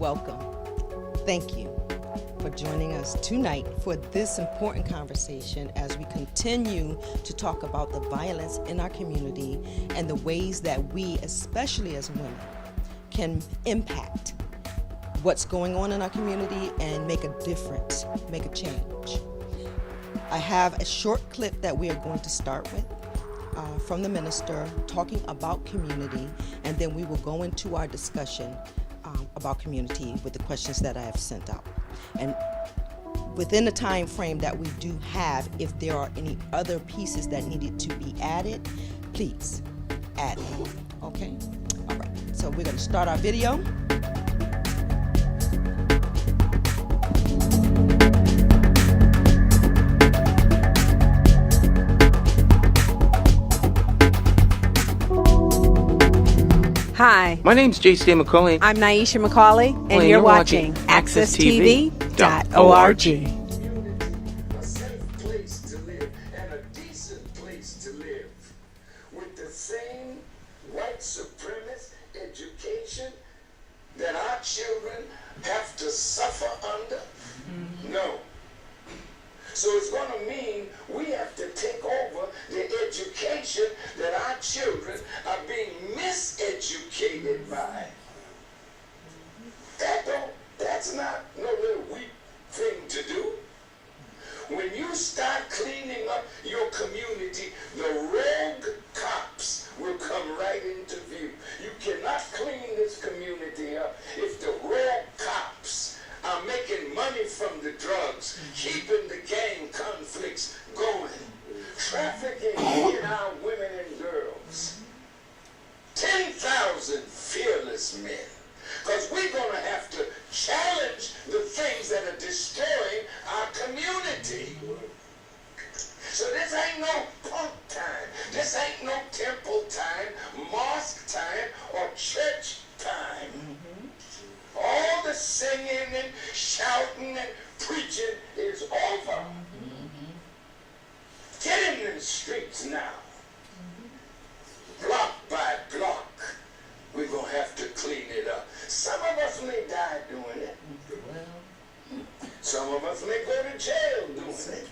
welcome. Thank you for joining us tonight for this important conversation as we continue to talk about the violence in our community and the ways that we, especially as women, can impact what's going on in our community and make a difference, make a change. I have a short clip that we are going to start with from the minister talking about community, and then we will go into our discussion about community with the questions that I have sent out. And within the time frame that we do have, if there are any other pieces that needed to be added, please add them, okay? All right, so we're gonna start our video. Hi. My name's J.C. McCauley. I'm Naisha McCauley, and you're watching AccessTV.org. A safe place to live and a decent place to live with the same white supremacist education that our children have to suffer under? No. So it's going to mean we have to take over the education that our children are being miseducated by. That's not no little weak thing to do. When you start cleaning up your community, the rogue cops will come right into view. You cannot clean this community up if the rogue cops are making money from the drugs, keeping the gang conflicts going, trafficking in our women and girls. 10,000 fearless men. Because we're going to have to challenge the things that are destroying our community. So this ain't no punk time. This ain't no temple time, mosque time, or church time. All the singing and shouting and preaching is over. Get in the streets now. Block by block. We're going to have to clean it up. Some of us may die doing it. Some of us may go to jail doing it.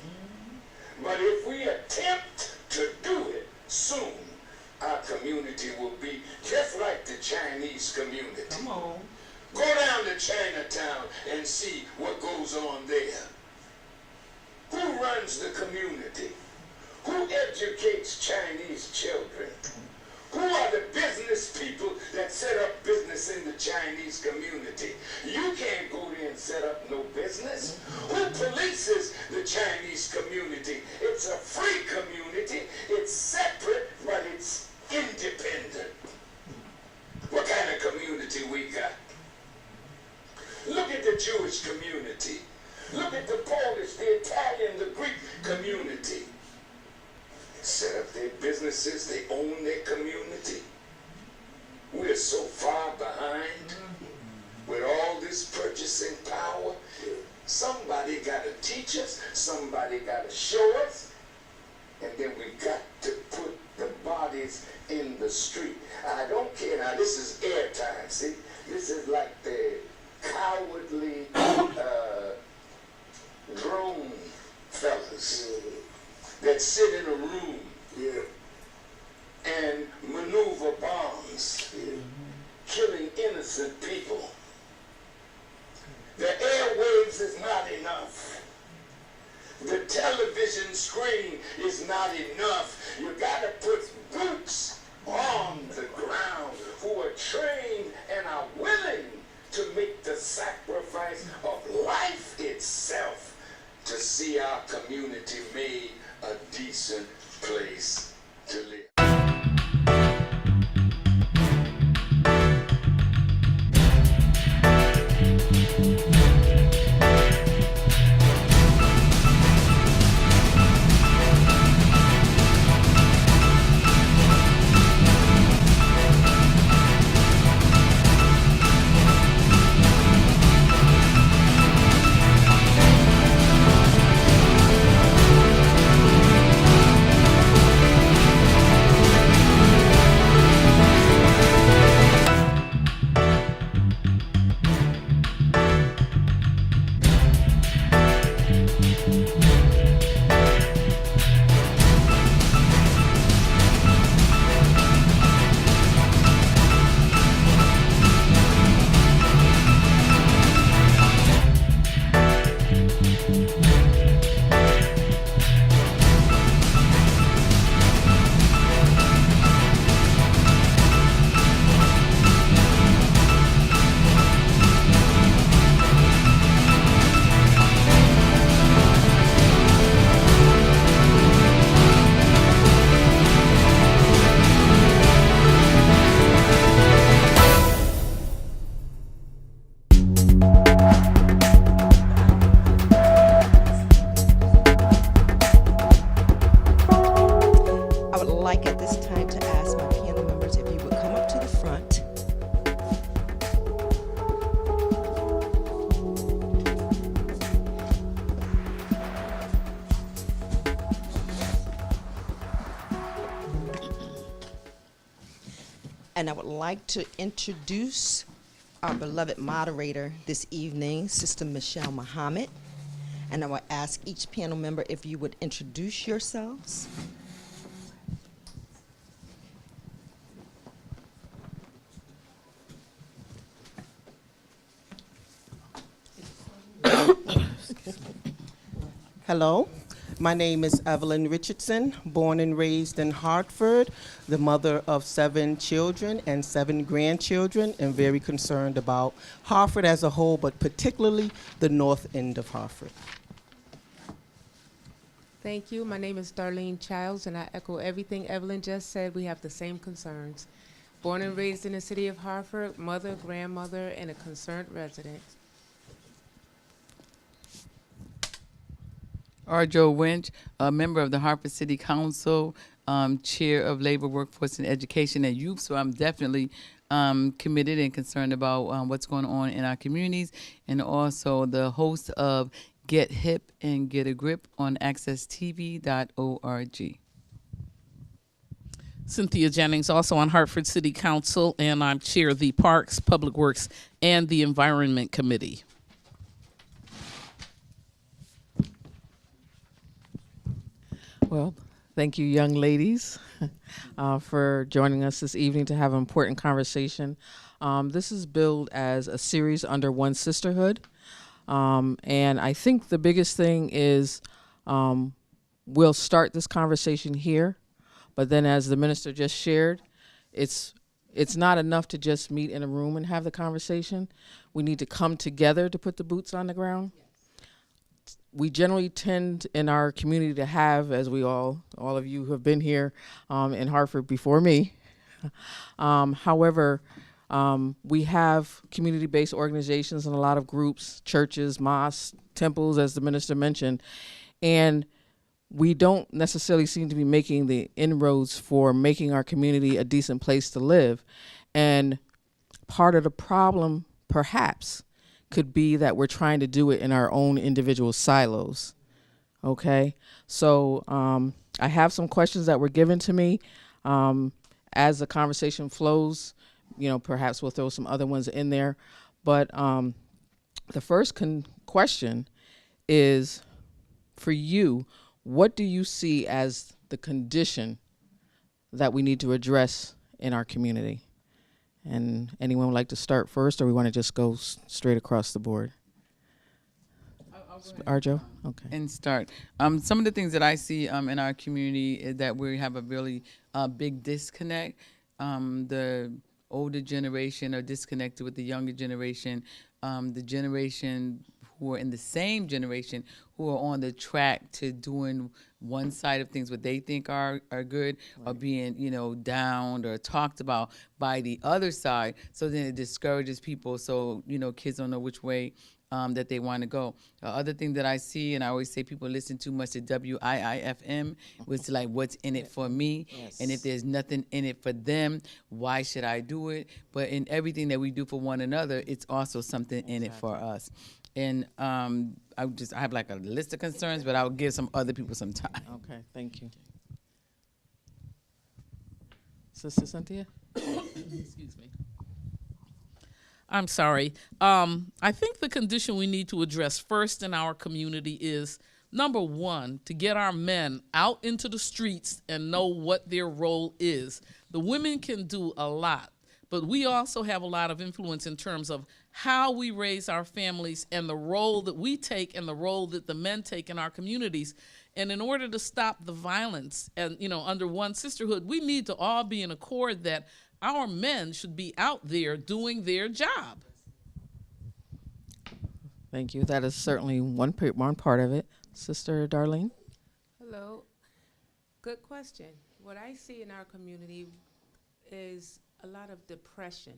But if we attempt to do it soon, our community will be just like the Chinese community. Come on. Go down to Chinatown and see what goes on there. Who runs the community? Who educates Chinese children? Who are the business people that set up business in the Chinese community? You can't go there and set up no business. Who polices the Chinese community? It's a free community. It's separate, but it's independent. What kind of community we got? Look at the Jewish community. Look at the Polish, the Italian, the Greek community. Set up their businesses, they own their community. We're so far behind with all this purchasing power. Somebody got to teach us, somebody got to show us, and then we got to put the bodies in the street. I don't care. Now, this is airtime, see? This is like the cowardly drone fellas that sit in a room and maneuver bombs, killing innocent people. The airwaves is not enough. The television screen is not enough. You got to put boots on the ground who are trained and are willing to make the sacrifice of life itself to see our community made a decent place to live. like at this time to ask my panel members if you would come up to the front. And I would like to introduce our beloved moderator this evening, Sister Michelle Muhammad. And I will ask each panel member if you would introduce yourselves. Hello, my name is Evelyn Richardson, born and raised in Hartford, the mother of 7 children and 7 grandchildren, and very concerned about Hartford as a whole, but particularly the north end of Hartford. Thank you. My name is Darlene Childs, and I echo everything Evelyn just said. We have the same concerns. Born and raised in the city of Hartford, mother, grandmother, and a concerned resident. Joe Winch, a member of the Hartford City Council, chair of Labor, Workforce, and Education and Youth. So I'm definitely committed and concerned about what's going on in our communities, and also the host of Get Hip and Get a Grip on accesstv.org. Cynthia Jennings, also on Hartford City Council, and I'm chair of the Parks, Public Works, and the Environment Committee. Well, thank you, young ladies, for joining us this evening to have an important conversation. This is billed as a series under One Sisterhood. And I think the biggest thing is we'll start this conversation here, but then as the minister just shared, it's not enough to just meet in a room and have the conversation. We need to come together to put the boots on the ground. We generally tend in our community to have, as we all of you who have been here in Hartford before me. However, we have community-based organizations and a lot of groups, churches, mosques, temples, as the minister mentioned, and we don't necessarily seem to be making the inroads for making our community a decent place to live. And part of the problem, perhaps, could be that we're trying to do it in our own individual silos, okay? So I have some questions that were given to me. As the conversation flows, you know, perhaps we'll throw some other ones in there. But the first question is, for you, what do you see as the condition that we need to address in our community? And anyone would like to start first, or we want to just go straight across the board? Arjo? Okay. And start. Some of the things that I see in our community is that we have a really big disconnect. The older generation are disconnected with the younger generation. The generation who are in the same generation who are on the track to doing one side of things, what they think are good, right, are being, you know, downed or talked about by the other side. So then it discourages people. So, you know, kids don't know which way that they want to go. The other thing that I see, and I always say people listen too much to WIIFM, was like, what's in it for me? Yes. And if there's nothing in it for them, why should I do it? But in everything that we do for one another, it's also something in it for us. And I have like a list of concerns, but I'll give some other people some time. Okay, thank you. Sister Cynthia? Excuse me. I'm sorry. I think the condition we need to address first in our community is, number one, to get our men out into the streets and know what their role is. The women can do a lot, but we also have a lot of influence in terms of how we raise our families and the role that we take and the role that the men take in our communities. And in order to stop the violence and, you know, under One Sisterhood, we need to all be in accord that our men should be out there doing their job. Thank you. That is certainly one part of it. Sister Darlene? Hello. Good question. What I see in our community is a lot of depression,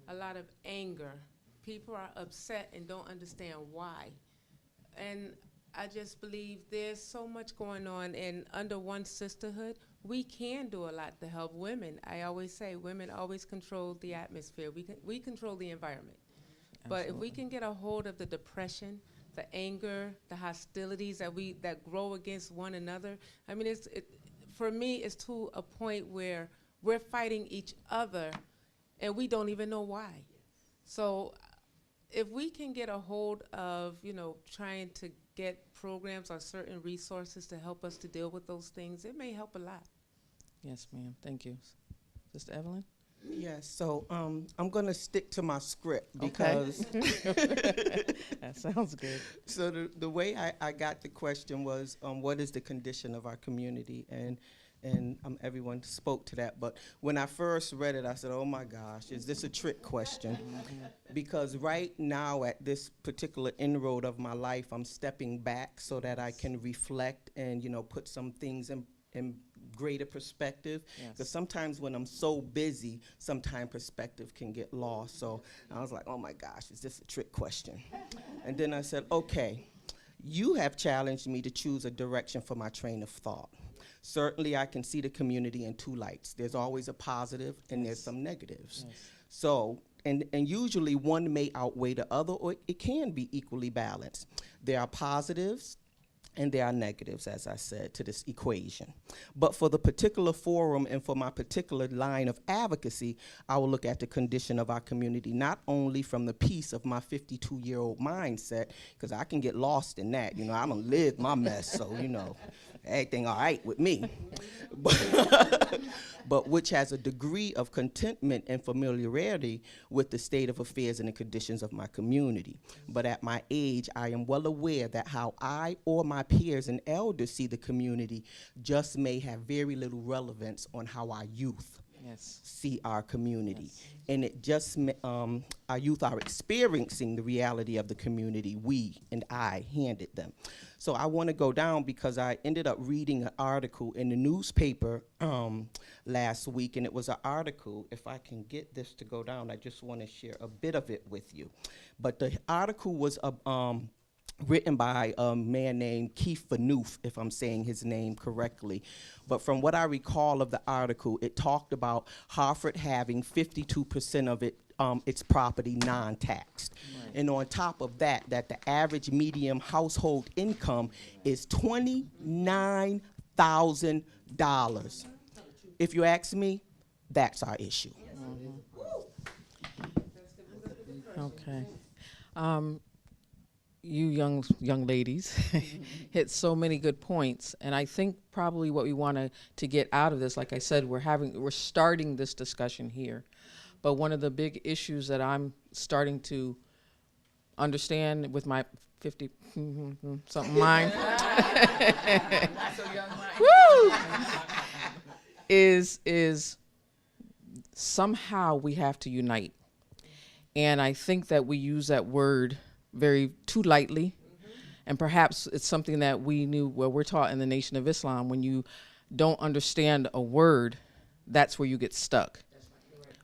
a lot of anger. People are upset and don't understand why. And I just believe there's so much going on, and under One Sisterhood, we can do a lot to help women. I always say women always control the atmosphere. We control the environment. But if we can get a hold of the depression, the anger, the hostilities that grow against one another, I mean, for me, it's to a point where we're fighting each other and we don't even know why. So if we can get a hold of, trying to get programs or certain resources to help us to deal with those things, it may help a lot. Yes, ma'am. Thank you. Sister Evelyn? Yes, so I'm going to stick to my script because That sounds good. so the way I got the question was, what is the condition of our community? And everyone spoke to that. But when I first read it, I said, oh my gosh, is this a trick question? Because right now at this particular inroad of my life, I'm stepping back so that I can reflect and, put some things in greater perspective. Because sometimes when I'm so busy, sometimes perspective can get lost. So I was like, oh my gosh, is this a trick question? And then I said, okay, you have challenged me to choose a direction for my train of thought. Certainly I can see the community in two lights. There's always a positive and there's some negatives. So, and usually one may outweigh the other, or it can be equally balanced. There are positives and there are negatives, as I said, to this equation. But for the particular forum and for my particular line of advocacy, I will look at the condition of our community, not only from the piece of my 52-year-old mindset, because I can get lost in that. I don't live my mess, so, everything all right with me. But which has a degree of contentment and familiarity with the state of affairs and the conditions of my community. But at my age, I am well aware that how I or my peers and elders see the community just may have very little relevance on how our youth see our community. And it just, our youth are experiencing the reality of the community we and I handed them. So I want to go down because I ended up reading an article in the newspaper last week, and it was an article, if I can get this to go down, I just want to share a bit of it with you. But the article was written by a man named Keith Fanoof, if I'm saying his name correctly. But from what I recall of the article, it talked about Hartford having 52% of its property non-taxed. Right. And on top of that, the average median household income is $29,000. If you ask me, that's our issue. Okay. You young ladies hit so many good points, and I think probably what we want to get out of this, like I said, we're starting this discussion here, but one of the big issues that I'm starting to understand with my 50 something mind woo, is somehow we have to unite, and I think that we use that word too lightly, and perhaps it's something that we're taught in the Nation of Islam. When you don't understand a word, that's where you get stuck.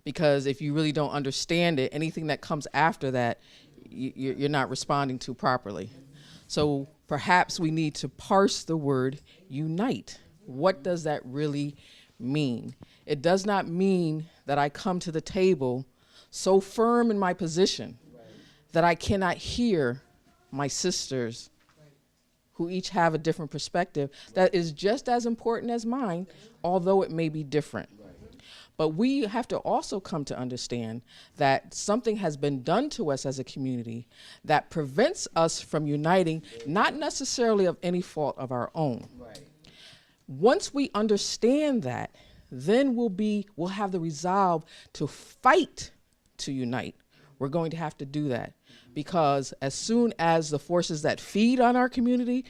Because if you really don't understand it, anything that comes after that, you're not responding to properly. So perhaps we need to parse the word unite. What does that really mean? It does not mean that I come to the table so firm in my position that I cannot hear my sisters who each have a different perspective that is just as important as mine, although it may be different. But we have to also come to understand that something has been done to us as a community that prevents us from uniting, not necessarily of any fault of our own. Once we understand that, then we'll have the resolve to fight to unite. We're going to have to do that, because as soon as the forces that feed on our community,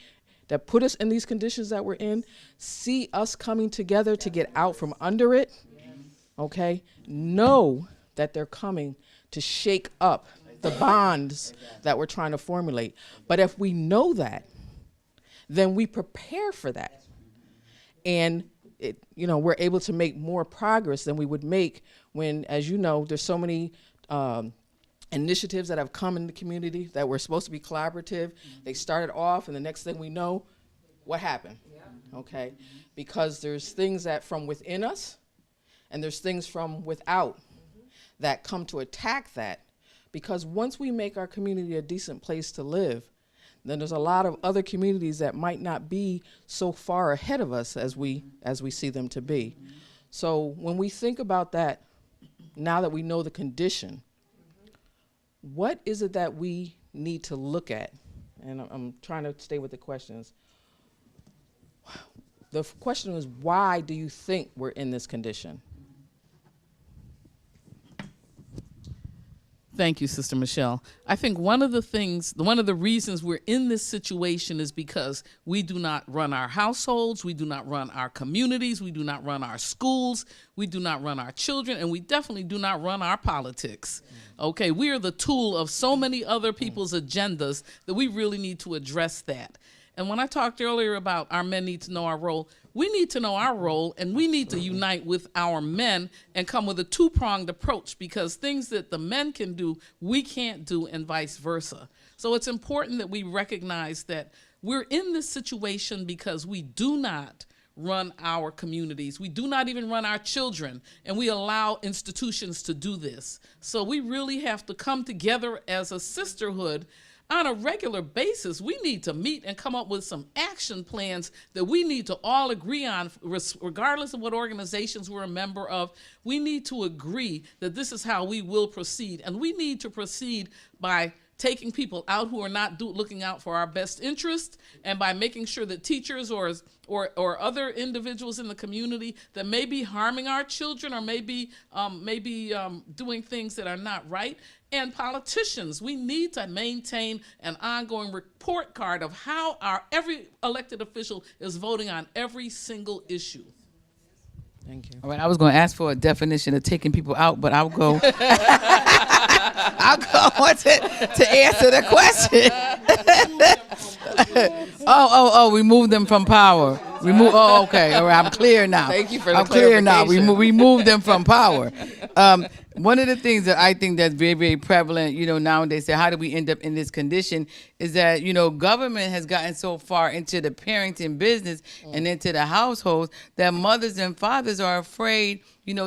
that put us in these conditions that we're in, see us coming together to get out from under it, okay, know that they're coming to shake up the bonds that we're trying to formulate. But if we know that, then we prepare for that. And we're able to make more progress than we would make when, as you know, there's so many initiatives that have come in the community that were supposed to be collaborative. They started off, and the next thing we know, what happened? okay? Because there's things that from within us and there's things from without that come to attack that. Because once we make our community a decent place to live, then there's a lot of other communities that might not be so far ahead of us as we see them to be. So when we think about that, now that we know the condition, what is it that we need to look at? And I'm trying to stay with the questions. The question is, why do you think we're in this condition? Thank you, Sister Michelle. I think one of the reasons we're in this situation is because we do not run our households, we do not run our communities, we do not run our schools, we do not run our children, and we definitely do not run our politics. Okay, we are the tool of so many other people's agendas that we really need to address that. And when I talked earlier about our men need to know our role, we need to know our role, and we need to unite with our men and come with a two-pronged approach, because things that the men can do, we can't do, and vice versa. So it's important that we recognize that we're in this situation because we do not run our communities. We do not even run our children, and we allow institutions to do this. So we really have to come together as a sisterhood on a regular basis. We need to meet and come up with some action plans that we need to all agree on, regardless of what organizations we're a member of. We need to agree that this is how we will proceed. And we need to proceed by taking people out who are not looking out for our best interest, and by making sure that teachers or other individuals in the community that may be harming our children or maybe doing things that are not right. And politicians, we need to maintain an ongoing report card of how every elected official is voting on every single issue. Thank you. All right, I was going to ask for a definition of taking people out, but I'll go. I'll go on to answer the question. Remove them from power. Okay. All right, I'm clear now. Thank you for the I'm clear now. clarification. Remove them from power. One of the things that I think that's very, very prevalent, nowadays, say, how do we end up in this condition, is that, government has gotten so far into the parenting business and into the households that mothers and fathers are afraid,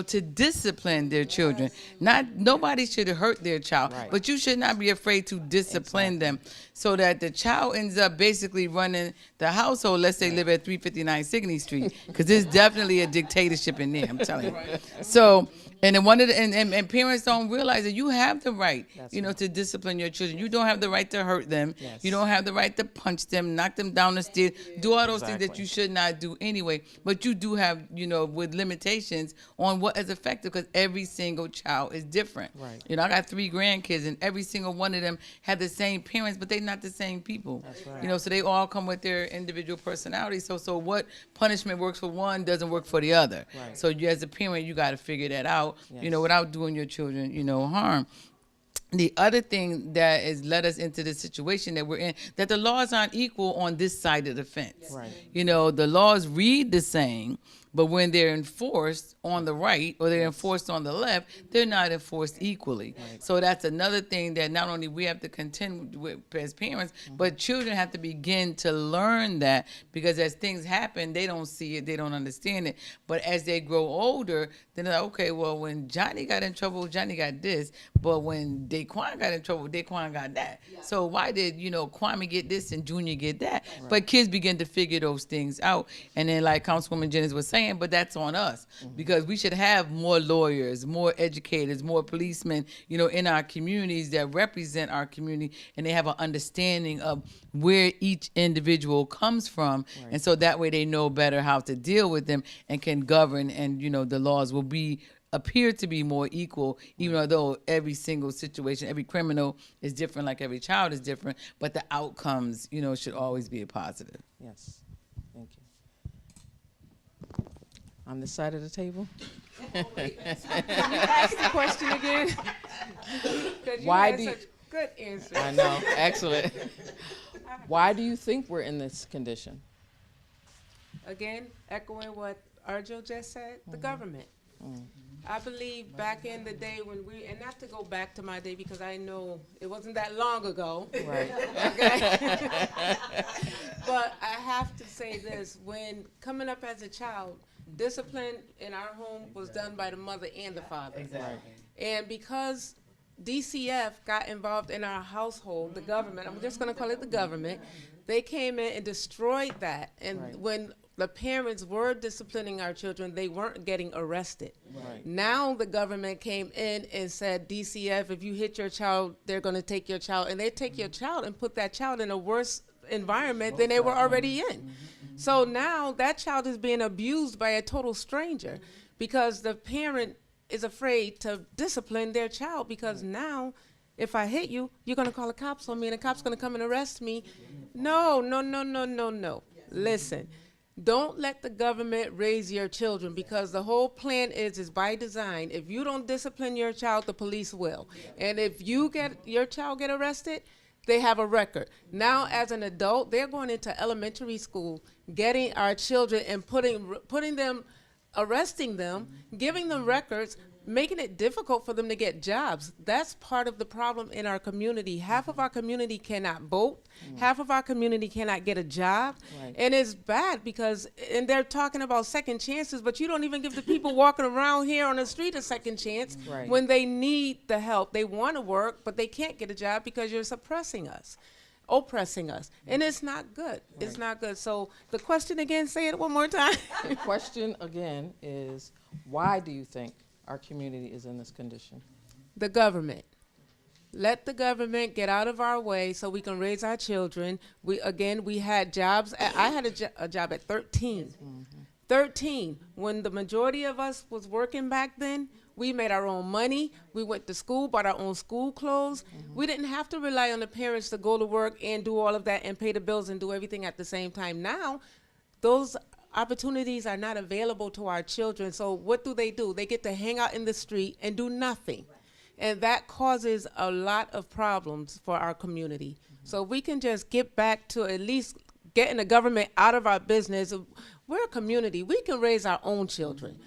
to discipline their children. Nobody should hurt their child, but you should not be afraid to discipline them, so that the child ends up basically running the household. Let's say live at 359 Signey Street, because there's definitely a dictatorship in there, I'm telling you. So, and then and parents don't realize that you have the right, to discipline your children. You don't have the right to hurt them. Yes. You don't have the right to punch them, knock them down the stairs, do all those things that you should not do anyway. But you do have, with limitations on what is effective, because every single child is different. Right. I got 3 grandkids, and every single one of them have the same parents, but they're not the same people. That's right. So they all come with their individual personalities. So what punishment works for one doesn't work for the other. Right. So you, as a parent, you got to figure that out, Yes. without doing your children, harm. The other thing that has led us into the situation that we're in, that the laws aren't equal on this side of the fence. Right. The laws read the same, but when they're enforced on the right or they're enforced on the left, they're not enforced equally. Right. So that's another thing that not only we have to contend with as parents, but children have to begin to learn that, because as things happen, they don't see it, they don't understand it. But as they grow older, then they're like, okay, well, when Johnny got in trouble, Johnny got this, but when Daquan got in trouble, Daquan got that. Yeah. So why did, Kwame get this and Junior get that? Right. But kids begin to figure those things out. And then, like Councilwoman Jennings was saying, but that's on us, because we should have more lawyers, more educators, more policemen, in our communities that represent our community, and they have an understanding of where each individual comes from. Right. And so that way they know better how to deal with them and can govern, and, the laws will appear to be more equal, even though every single situation, every criminal is different, like every child is different, but the outcomes, should always be a positive. Yes. Thank you. On this side of the table? Can you ask the question again? Why do you... such good answers. I know. Excellent. Why do you think we're in this condition? Again, echoing what Arjo just said, the government. I believe back in the day when and not to go back to my day because I know it wasn't that long ago. Right. Okay. But I have to say this, when coming up as a child, discipline in our home was done by the mother and the father. Exactly. And because DCF got involved in our household, the government, I'm just gonna call it the government, they came in and destroyed that. And Right. when the parents were disciplining our children, they weren't getting arrested. Right. Now the government came in and said, DCF, if you hit your child, they're gonna take your child. And they take your child and put that child in a worse environment than they were already in. So now that child is being abused by a total stranger because the parent is afraid to discipline their child because now if I hit you, you're gonna call the cops on me and the cops gonna come and arrest me. No. Listen, don't let the government raise your children because the whole plan is by design. If you don't discipline your child, the police will. And if your child get arrested, they have a record. Now, as an adult, they're going into elementary school, getting our children and putting them, arresting them, giving them records, making it difficult for them to get jobs. That's part of the problem in our community. Half of our community cannot vote. Half of our community cannot get a job. Right. And it's bad because, and they're talking about second chances, but you don't even give the people walking around here on the street a second chance Right. when they need the help. They want to work, but they can't get a job because you're suppressing us, oppressing us. And it's not good. It's not good. So the question again, say it one more time. The question again is, why do you think our community is in this condition? The government. Let the government get out of our way so we can raise our children. We had jobs. I had a job at 13. 13. When the majority of us was working back then, we made our own money. We went to school, bought our own school clothes. We didn't have to rely on the parents to go to work and do all of that and pay the bills and do everything at the same time. Now, those opportunities are not available to our children. So what do? They get to hang out in the street and do nothing. And that causes a lot of problems for our community. So we can just get back to at least getting the government out of our business. We're a community. We can raise our own children.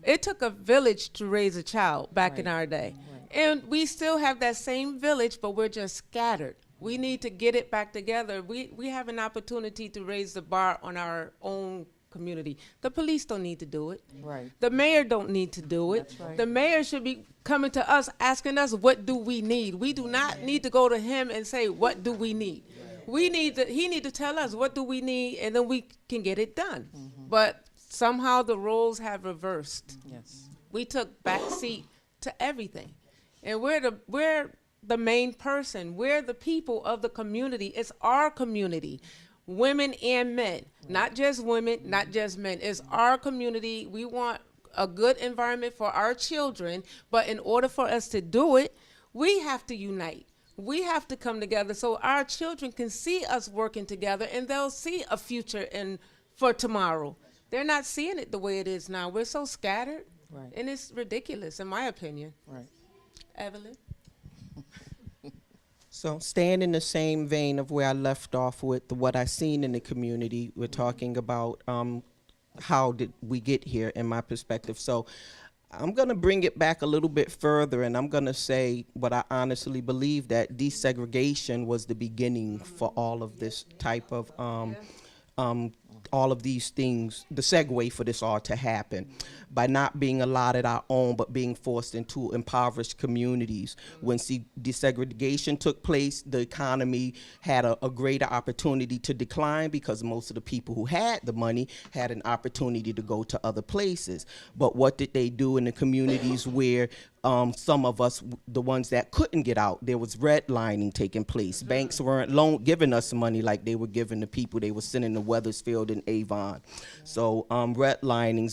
It took a village to raise a child back in our day. And we still have that same village, but we're just scattered. We need to get it back together. We have an opportunity to raise the bar on our own community. The police don't need to do it. Right. The mayor don't need to do it. That's right. The mayor should be coming to us, asking us, what do we need? We do not need to go to him and say, what do we need? He need to tell us, what do we need, and then we can get it done. But somehow the roles have reversed. Yes. We took backseat to everything. And we're the main person. We're the people of the community. It's our community. Women and men, not just women, not just men. It's our community. We want a good environment for our children, but in order for us to do it, we have to unite. We have to come together so our children can see us working together and they'll see a future for tomorrow. They're not seeing it the way it is now. We're so scattered, Right. and it's ridiculous, in my opinion. Right. Evelyn? So staying in the same vein of where I left off with what I seen in the community, we're talking about how did we get here in my perspective. So I'm going to bring it back a little bit further, and I'm going to say what I honestly believe, that desegregation was the beginning for all of this type of all of these things, the segue for this all to happen, by not being allotted our own, but being forced into impoverished communities. When desegregation took place, the economy had a greater opportunity to decline because most of the people who had the money had an opportunity to go to other places. But what did they do in the communities where some of us, the ones that couldn't get out, there was redlining taking place. Banks weren't giving us money like they were giving the people they were sending to Weathersfield and Avon. So redlining,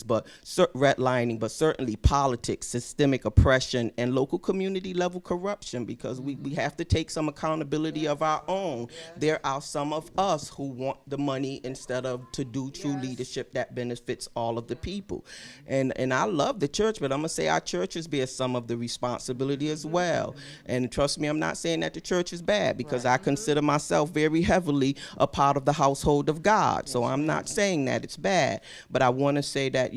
but certainly politics, systemic oppression, and local community level corruption, because we have to take some accountability of our own. There are some of us who want the money instead of to do true leadership that benefits all of the people. And I love the church, but I'm gonna say our churches bear some of the responsibility as well. And trust me, I'm not saying that the church is bad, because I consider myself very heavily a part of the household of God. So I'm not saying that it's bad, but I want to say that,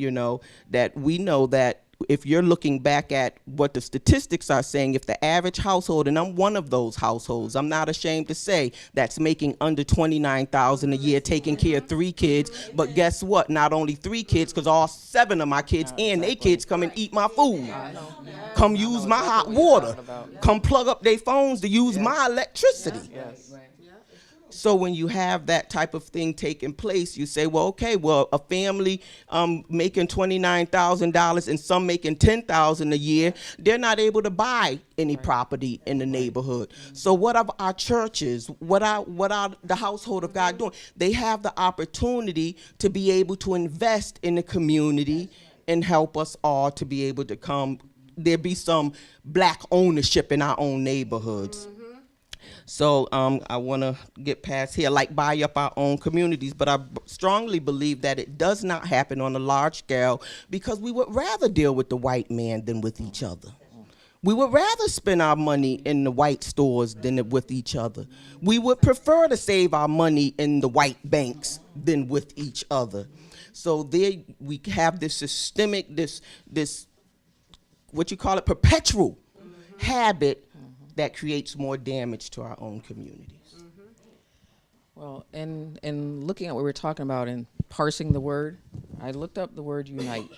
that we know that if you're looking back at what the statistics are saying, if the average household, and I'm one of those households, I'm not ashamed to say, that's making under $29,000 a year, taking care of 3 kids, but guess what? Not only 3 kids, because all 7 of my kids and their kids come and eat my food, come use my hot water, come plug up their phones to use my electricity. So when you have that type of thing taking place, you say, well, okay, well, a family making $29,000 and some making $10,000 a year, they're not able to buy any property in the neighborhood. So what are our churches? What are the household of God doing? They have the opportunity to be able to invest in the community and help us all to be able to come. There be some black ownership in our own neighborhoods. So I want to get past here, like buy up our own communities, but I strongly believe that it does not happen on a large scale because we would rather deal with the white man than with each other. We would rather spend our money in the white stores than with each other. We would prefer to save our money in the white banks than with each other. So there we have this systemic, this what you call it, perpetual habit that creates more damage to our own communities. Well, and looking at what we're talking about and parsing the word, I looked up the word unite.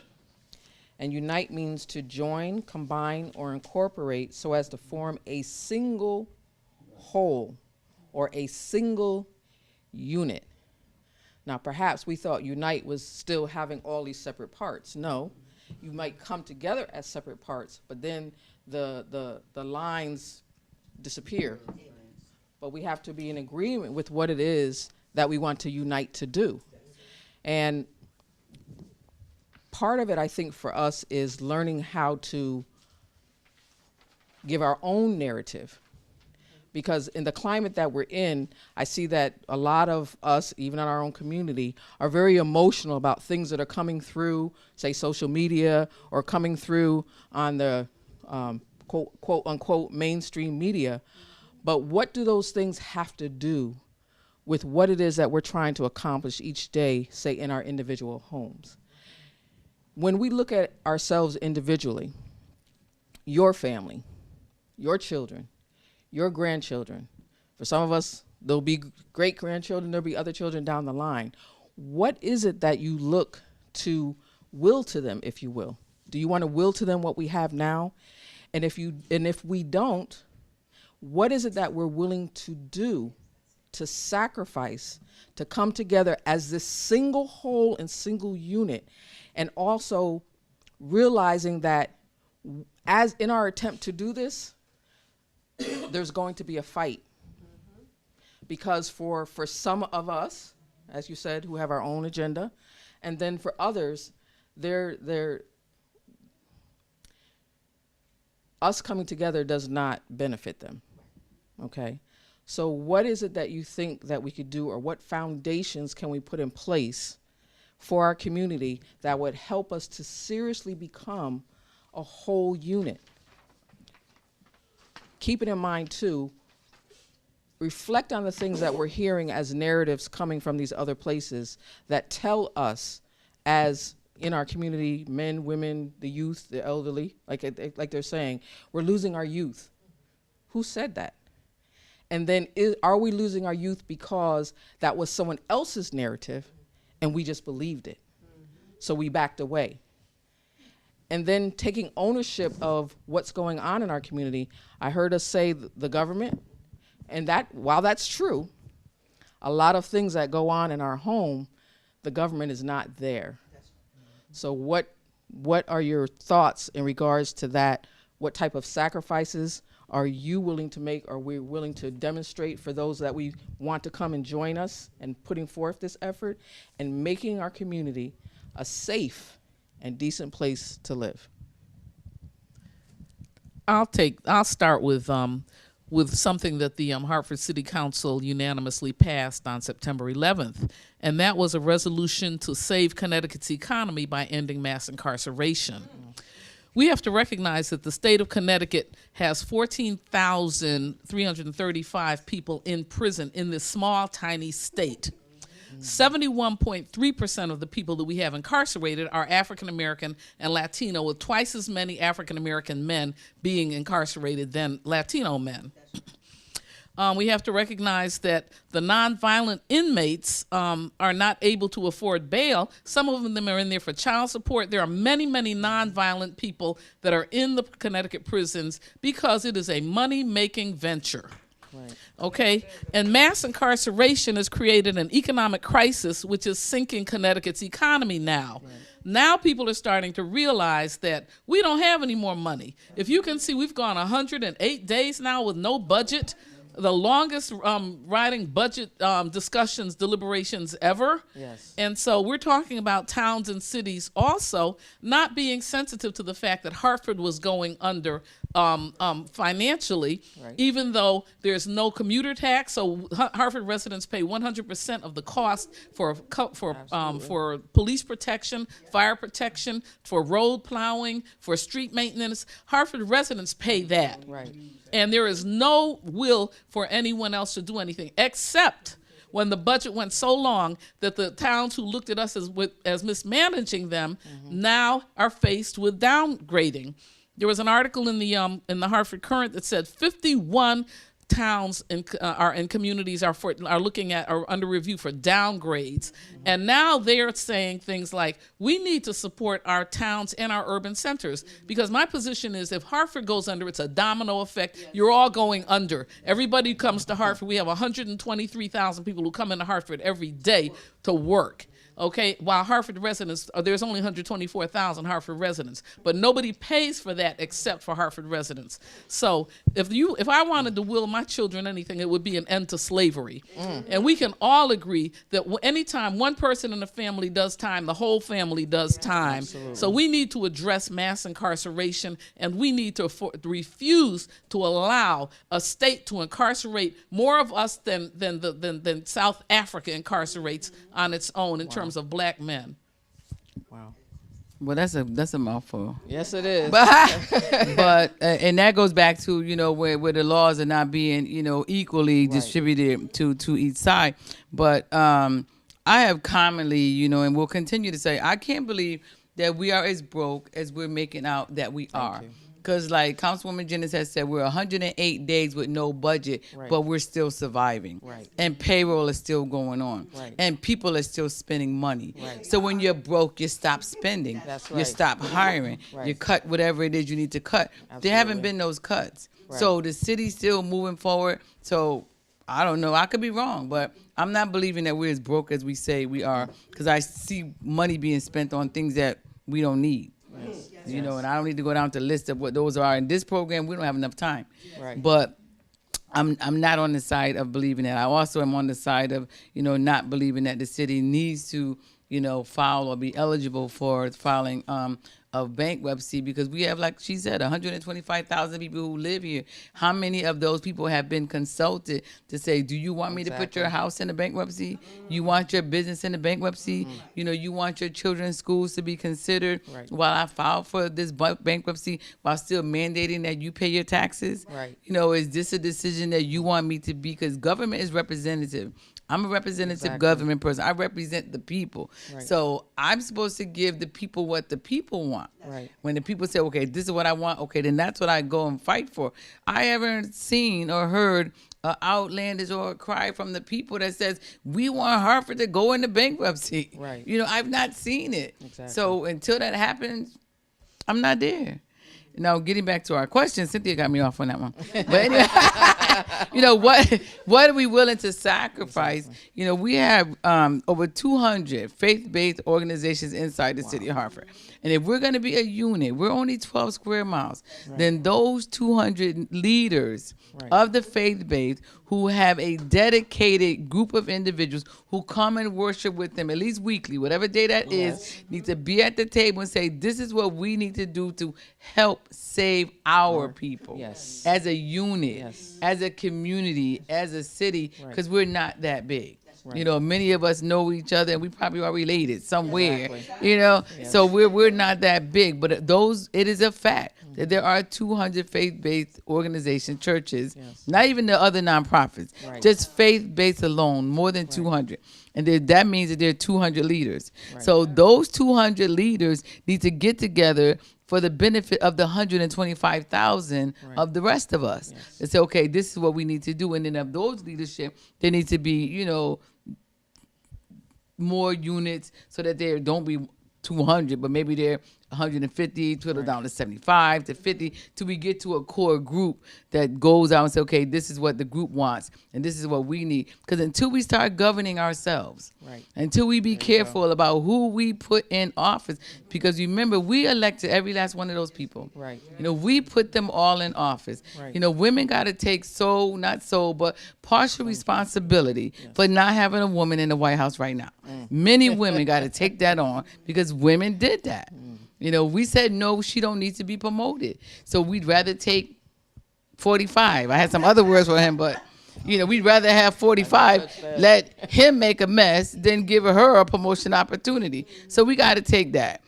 And unite means to join, combine, or incorporate so as to form a single whole or a single unit. Now, perhaps we thought unite was still having all these separate parts. No, you might come together as separate parts, but then the lines disappear. But we have to be in agreement with what it is that we want to unite to do. And part of it, I think, for us is learning how to give our own narrative. Because in the climate that we're in, I see that a lot of us, even in our own community, are very emotional about things that are coming through, say, social media, or coming through on the quote unquote mainstream media. But what do those things have to do with what it is that we're trying to accomplish each day, say, in our individual homes? When we look at ourselves individually, your family, your children, your grandchildren, for some of us, there'll be great-grandchildren, there'll be other children down the line. What is it that you look to will to them, if you will? Do you want to will to them what we have now? And if we don't, what is it that we're willing to do, to sacrifice, to come together as this single whole and single unit, and also realizing that as in our attempt to do this, there's going to be a fight. Because for some of us, as you said, who have our own agenda, and then for others, us coming together does not benefit them, okay? So what is it that you think that we could do, or what foundations can we put in place for our community that would help us to seriously become a whole unit? Keeping in mind, too, reflect on the things that we're hearing as narratives coming from these other places that tell us, as in our community, men, women, the youth, the elderly, like they're saying, we're losing our youth. Who said that? And then are we losing our youth because that was someone else's narrative and we just believed it? So we backed away. And then taking ownership of what's going on in our community, I heard us say the government, and that, while that's true, a lot of things that go on in our home, the government is not there. So what are your thoughts in regards to that? What type of sacrifices are you willing to make, or we're willing to demonstrate for those that we want to come and join us and putting forth this effort and making our community a safe and decent place to live? I'll start with something that the Hartford City Council unanimously passed on September 11th, and that was a resolution to save Connecticut's economy by ending mass incarceration. We have to recognize that the state of Connecticut has 14,335 people in prison in this small, tiny state. 71.3% of the people that we have incarcerated are African American and Latino, with twice as many African American men being incarcerated than Latino men. We have to recognize that the nonviolent inmates are not able to afford bail. Some of them are in there for child support. There are many, many nonviolent people that are in the Connecticut prisons because it is a money-making venture. Right. Okay? And mass incarceration has created an economic crisis which is sinking Connecticut's economy now. Right. Now people are starting to realize that we don't have any more money. If you can see, we've gone 108 days now with no budget. The longest writing budget discussions, deliberations ever. Yes. And so we're talking about towns and cities also not being sensitive to the fact that Hartford was going under financially, right, even though there's no commuter tax. So Hartford residents pay 100% of the cost for police protection, fire protection, for road plowing, for street maintenance. Hartford residents pay that. Right. And there is no will for anyone else to do anything, except when the budget went so long that the towns who looked at us as mismanaging them now are faced with downgrading. There was an article in the Hartford Current that said 51 towns and communities are under review for downgrades, and now they're saying things like, we need to support our towns and our urban centers, because my position is if Hartford goes under, it's a domino effect. Yes. You're all going under. Everybody who comes to Hartford, we have 123,000 people who come into Hartford every day to work. Okay, while Hartford residents, there's only 124,000 Hartford residents, but nobody pays for that except for Hartford residents. So if I wanted to will my children anything, it would be an end to slavery. And we can all agree that anytime one person in a family does time, the whole family does time. Absolutely. So we need to address mass incarceration, and we need to refuse to allow a state to incarcerate more of us than South Africa incarcerates on its own in terms of black men. Wow. Well, that's a mouthful. Yes, it is. But and that goes back to, where the laws are not being, equally distributed to each side. But I have commonly, and will continue to say, I can't believe that we are as broke as we're making out that we are. Because like Councilwoman Jennings has said, we're 108 days with no budget, but we're still surviving. Right. And payroll is still going on. Right. And people are still spending money. Right. So when you're broke, you stop spending. That's right. You stop hiring. Right. You cut whatever it is you need to cut. Absolutely. There haven't been those cuts. Right. So the city's still moving forward. So I don't know. I could be wrong, but I'm not believing that we're as broke as we say we are, because I see money being spent on things that we don't need. Yes. And I don't need to go down to the list of what those are. In this program, we don't have enough time. Right. But I'm not on the side of believing that. I also am on the side of, not believing that the city needs to, file or be eligible for filing of bankruptcy, because we have, like she said, 125,000 people who live here. How many of those people have been consulted to say, do you want me to put your house in a bankruptcy? You want your business in a bankruptcy? You want your children's schools to be considered while I file for this bankruptcy, while still mandating that you pay your taxes? Right. Is this a decision that you want me to be? Because government is representative. I'm a representative government person. I represent the people. Right. So I'm supposed to give the people what the people want. Right. When the people say, okay, this is what I want, okay, then that's what I go and fight for. I haven't seen or heard an outlandish or a cry from the people that says, we want Hartford to go into bankruptcy. Right. I've not seen it. Exactly. So until that happens, I'm not there. Now, getting back to our question, Cynthia got me off on that one. But anyway, what are we willing to sacrifice? Exactly. We have over 200 faith-based organizations inside the city of Hartford. And if we're going to be a unit, we're only 12 square miles, then those 200 leaders of the faith-based who have a dedicated group of individuals who come and worship with them at least weekly, whatever day that is, need to be at the table and say, this is what we need to do to help save our people as a unit, as a community, as a city, because we're not that big. You know, many of us know each other, and we probably are related somewhere. Exactly. You know, Yes. so we're not that big, but it is a fact that there are 200 faith-based organizations, churches, Yes. not even the other nonprofits, Right. just faith-based alone, more than 200. And that means that there are 200 leaders. Right. So those 200 leaders need to get together for the benefit of the 125,000 Right. of the rest of us. Yes. And say, okay, this is what we need to do. And then of those leadership, there needs to be, you know, more units so that there don't be 200, but maybe they're 150, twiddle down to 75 to 50, till we get to a core group that goes out and say, okay, this is what the group wants, and this is what we need. Because until we start governing ourselves, Right. until we be careful about who we put in office, because remember, we elected every last one of those people. Right. You know, we put them all in office. Right. You know, women got to take but partial responsibility for not having a woman in the White House right now. Many women got to take that on because women did that. You know, we said, no, she don't need to be promoted. So we'd rather take 45. I had some other words for him, but, you know, we'd rather have 45, let him make a mess than give her a promotion opportunity. So we got to take that.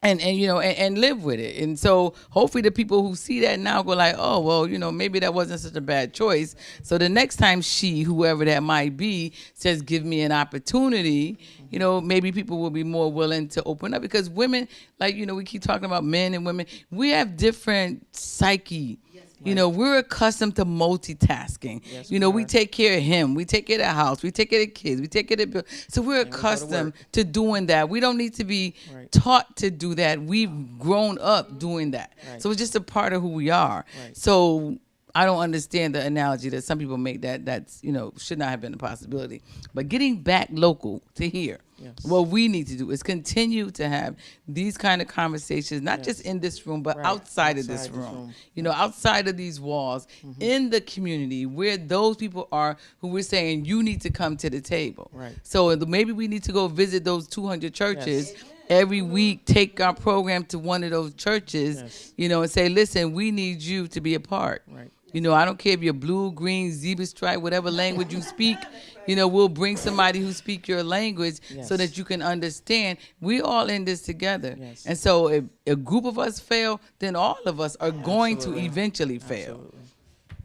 And you know, and live with it. And so hopefully the people who see that now go like, oh, well, you know, maybe that wasn't such a bad choice. So the next time whoever that might be, says, give me an opportunity, you know, maybe people will be more willing to open up. Because women, like, you know, we keep talking about men and women, we have different psyche. You know, we're accustomed to multitasking. Yes, you know, we we are. take care of him. We take care of the house. We take care of the kids. We take care of the bill. So we're accustomed to doing that. We don't need to be Right. taught to do that. We've grown up doing that. Right. So it's just a part of who we are. Right. So I don't understand the analogy that some people make that's, you know, should not have been a possibility. But getting back local to here, Yes. what we need to do is continue to have these kind of conversations, not just in this room, but Right. outside of this Outside this room. room. You know, outside of these walls, in the community where those people are who we're saying you need to come to the table. Right. So maybe we need to go visit those 200 churches every week, take our program to one of those churches, Yes. you know, and say, listen, we need you to be a part. Right. You know, I don't care if you're blue, green, zebra stripe, whatever language you speak, you know, we'll bring somebody who speak your language so Yes. that you can understand. We all in this together. Yes. And so if a group of us fail, then all of us are going to Absolutely. eventually fail.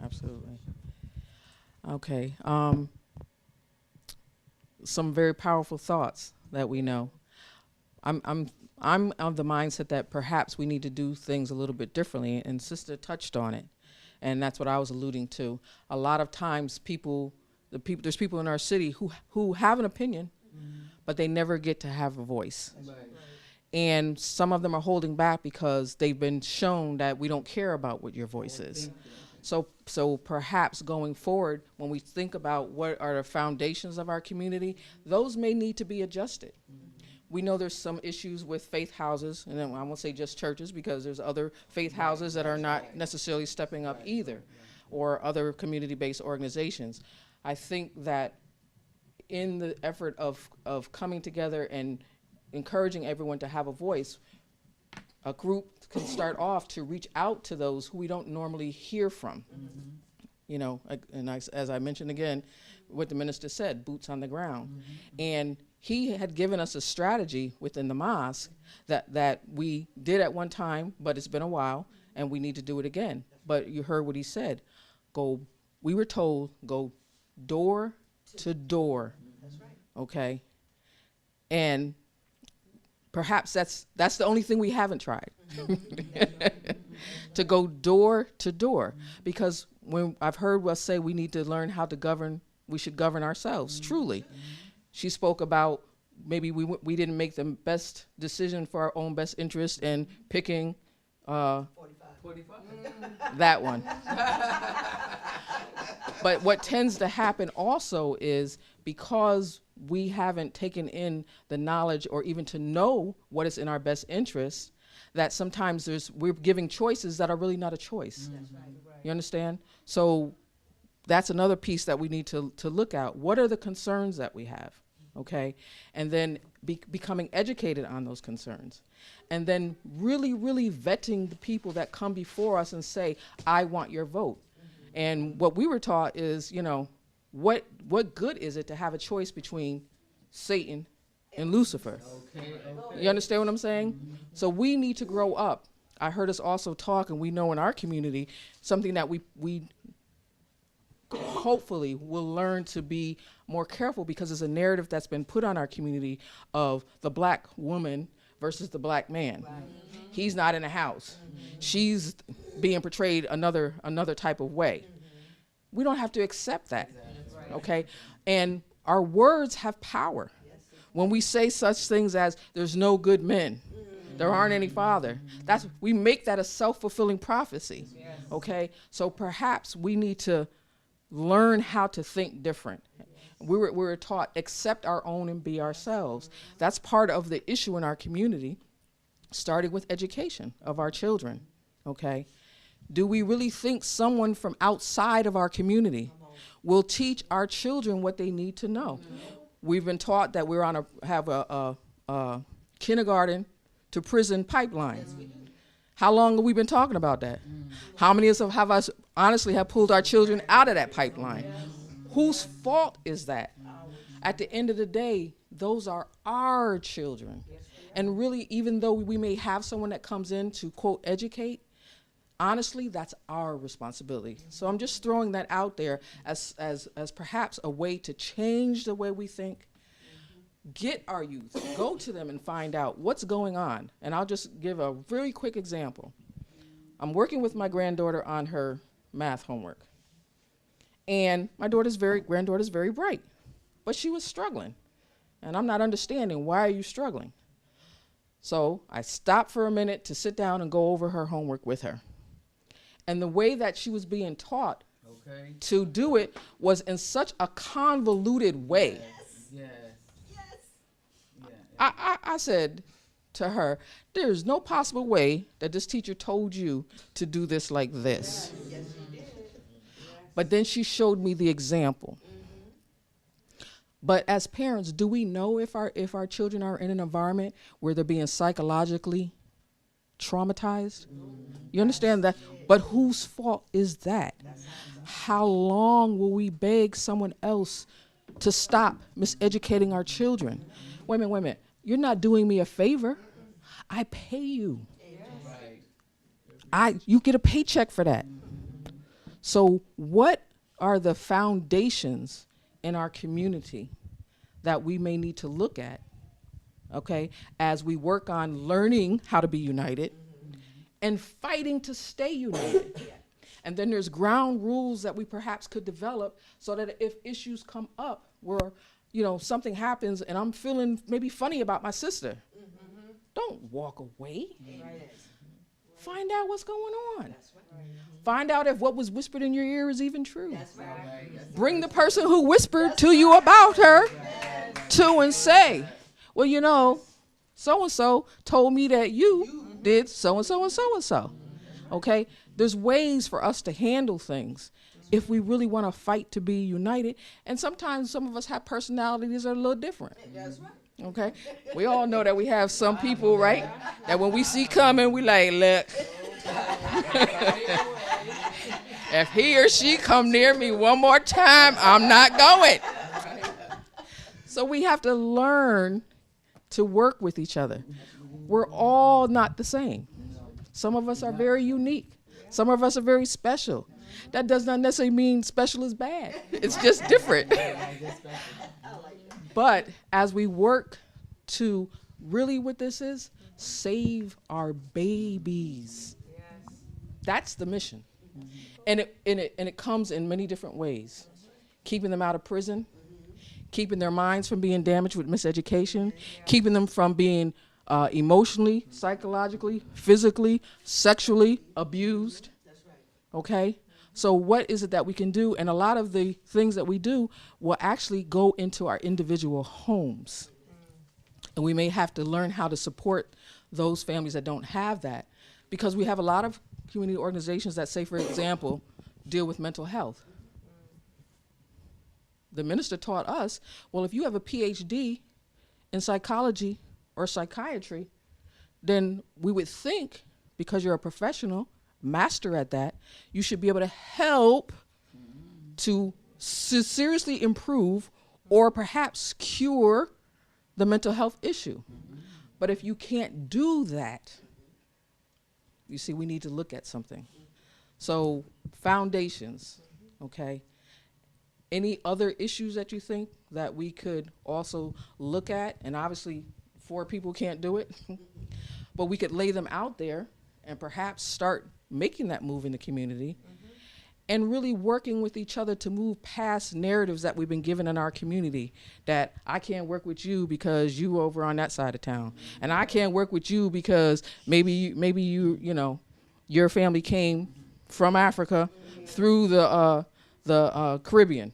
Absolutely. Okay. Some very powerful thoughts that we know. I'm of the mindset that perhaps we need to do things a little bit differently, and Sister touched on it, and that's what I was alluding to. A lot of times, there's people in our city who have an opinion, but they never get to have a voice. And some of them are holding back because they've been shown that we don't care about what your voice is. So perhaps going forward, when we think about what are the foundations of our community, those may need to be adjusted. We know there's some issues with faith houses, and then I won't say just churches, because there's other faith houses that are not necessarily stepping up either, or other community-based organizations. I think that in the effort of coming together and encouraging everyone to have a voice, a group can start off to reach out to those who we don't normally hear from. You know, as I mentioned again, what the minister said, boots on the ground. And he had given us a strategy within the mosque that we did at one time, but it's been a while, and we need to do it again. But you heard what he said. We were told, go door to door. That's right. Okay? And perhaps that's the only thing we haven't tried. To go door to door. Because when I've heard us say we need to learn how to govern, we should govern ourselves, truly. She spoke about maybe we didn't make the best decision for our own best interest in picking 45. That one. But what tends to happen also is because we haven't taken in the knowledge or even to know what is in our best interest, that sometimes we're giving choices that are really not a choice. You understand? So that's another piece that we need to look at. What are the concerns that we have? Okay? And then becoming educated on those concerns. And then really, really vetting the people that come before us and say, I want your vote. And what we were taught is, you know, what good is it to have a choice between Satan and Lucifer? You understand what I'm saying? So we need to grow up. I heard us also talk, and we know in our community, something that we hopefully will learn to be more careful, because there's a narrative that's been put on our community of the black woman versus the black man. Right. He's not in the house. She's being portrayed another type of way. We don't have to accept that, okay? And our words have power. When we say such things as, there's no good men, there aren't any father, we make that a self-fulfilling prophecy, okay? So perhaps we need to learn how to think different. We were taught, accept our own and be ourselves. That's part of the issue in our community, starting with education of our children, okay? Do we really think someone from outside of our community will teach our children what they need to know? We've been taught that we're have a kindergarten to prison pipeline. How long have we been talking about that? How many of us have honestly pulled our children out of that pipeline? Whose fault is that? At the end of the day, those are our children. And really, even though we may have someone that comes in to, quote, educate, honestly, that's our responsibility. So I'm just throwing that out there as perhaps a way to change the way we think. Get our youth, go to them and find out what's going on. And I'll just give a very quick example. I'm working with my granddaughter on her math homework. And my granddaughter's very bright, but she was struggling. And I'm not understanding, why are you struggling? So I stopped for a minute to sit down and go over her homework with her. And the way that she was being taught to do it was in such a convoluted way. Yes. I said to her, there's no possible way that this teacher told you to do this like this. Yes, she did. But then she showed me the example. But as parents, do we know if our children are in an environment where they're being psychologically traumatized? You understand that? But whose fault is that? How long will we beg someone else to stop miseducating our children? Wait a minute. You're not doing me a favor. I pay you. You get a paycheck for that. So what are the foundations in our community that we may need to look at, okay, as we work on learning how to be united and fighting to stay united? And then there's ground rules that we perhaps could develop so that if issues come up where, something happens and I'm feeling maybe funny about my sister, don't walk away. Find out what's going on. Find out if what was whispered in your ear is even true. Bring the person who whispered to you about her to and say, well, so-and-so told me that you did so-and-so and so-and-so. Okay? There's ways for us to handle things if we really want to fight to be united. And sometimes some of us have personalities that are a little different. That's right. Okay? We all know that we have some people, right, that when we see coming, we like, look. If he or she come near me one more time, I'm not going. So we have to learn to work with each other. We're all not the same. Some of us are very unique. Some of us are very special. That does not necessarily mean special is bad. It's just different. But as we work to really what this is, save our babies. That's the mission. And it comes in many different ways. Keeping them out of prison, keeping their minds from being damaged with miseducation, keeping them from being emotionally, psychologically, physically, sexually abused. Okay? So what is it that we can do? And a lot of the things that we do will actually go into our individual homes. And we may have to learn how to support those families that don't have that, because we have a lot of community organizations that, say, for example, deal with mental health. The minister taught us, well, if you have a PhD in psychology or psychiatry, then we would think, because you're a professional, master at that, you should be able to help to seriously improve or perhaps cure the mental health issue. But if you can't do that, you see, we need to look at something. So foundations, okay? Any other issues that you think that we could also look at? And obviously 4 people can't do it, but we could lay them out there and perhaps start making that move in the community and really working with each other to move past narratives that we've been given in our community, that I can't work with you because you over on that side of town, and I can't work with you because maybe you know, your family came from Africa through the Caribbean.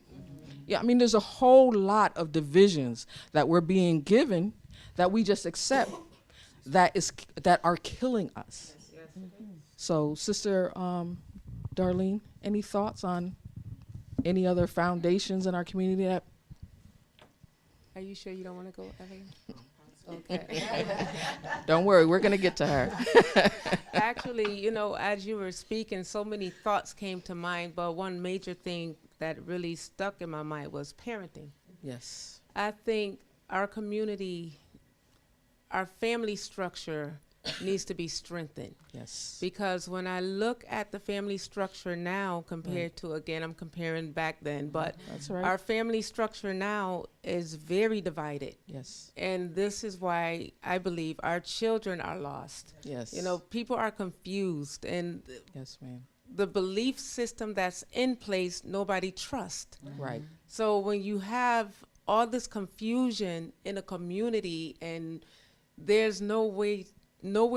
Yeah, I mean, there's a whole lot of divisions that we're being given that we just accept that are killing us. So, Sister Darlene, any thoughts on any other foundations in our community that? Are you sure you don't want to go, Evelyn? Okay. Don't worry, we're going to get to her. Actually, you know, as you were speaking, so many thoughts came to mind, but one major thing that really stuck in my mind was parenting. Yes. I think our community, our family structure needs to be strengthened. Yes. Because when I look at the family structure now compared to, again, I'm comparing back then, but That's right. our family structure now is very divided. Yes. And this is why I believe our children are lost. Yes. You know, people are confused, and Yes, ma'am. the belief system that's in place, nobody trusts. Right. So when you have all this confusion in a community and there's nowhere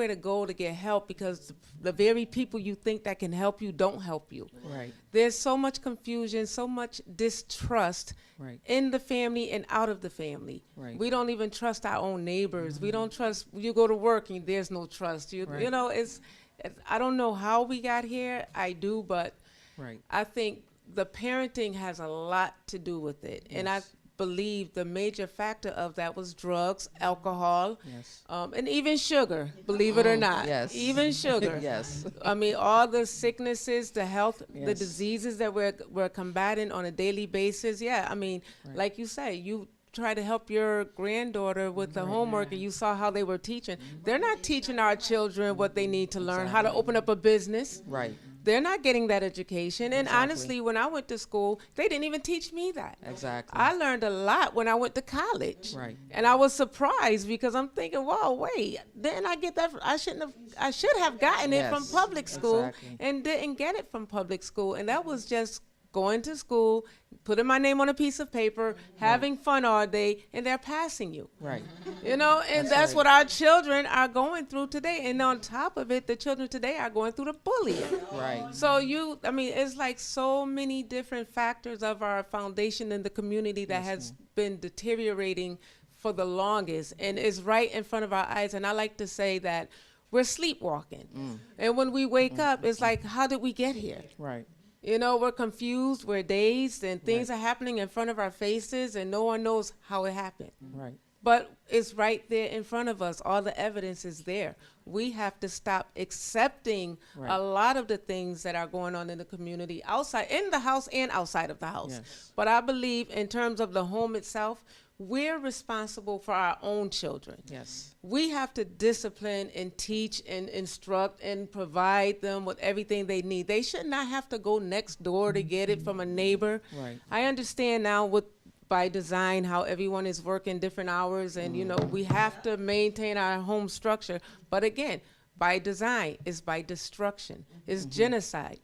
to go to get help because the very people you think that can help you don't help you. Right. There's so much confusion, so much distrust Right. in the family and out of the family. Right. We don't even trust our own neighbors. We don't trust, you go to work and there's no trust. You Right. know, I don't know how we got here. I do, but Right. I think the parenting has a lot to do with it. And I believe the major factor of that was drugs, alcohol, Yes. and even sugar, believe it or not. yes. Even sugar. Yes. I mean, all the sicknesses, the health, the Yes. diseases that we're combating on a daily basis. Yeah, I mean, Right. like you say, you try to help your granddaughter with the homework and you saw how they were teaching. They're not teaching our children what they need to learn, how to open up a business. Right. They're not getting that education. And Exactly. honestly, when I went to school, they didn't even teach me that. Exactly. I learned a lot when I went to college. Right. And I was surprised because I'm thinking, whoa, wait, didn't I get that? I should have gotten it from Yes, public school exactly. and didn't get it from public school. And that was just going to school, putting my name on a piece of paper, having fun all day, and they're passing you. Right. You know, and that's right. what our children are going through today. And on top of it, the children today are going through the bullying. Right. So I mean, it's like so many different factors of our foundation in the community that has been deteriorating for the longest, and it's right in front of our eyes. And I like to say that we're sleepwalking. And when we wake up, it's like, how did we get here? Right. You know, we're confused, we're dazed, and things are happening in front of our faces, and no one knows how it happened. Right. But it's right there in front of us. All the evidence is there. We have to stop accepting Right. a lot of the things that are going on in the community, outside, in the house and outside of the house. Yes. But I believe in terms of the home itself, we're responsible for our own children. Yes. We have to discipline and teach and instruct and provide them with everything they need. They should not have to go next door to get it from a neighbor. Right. I understand now by design how everyone is working different hours, and you know, we have to maintain our home structure. But again, by design, it's by destruction. It's genocide.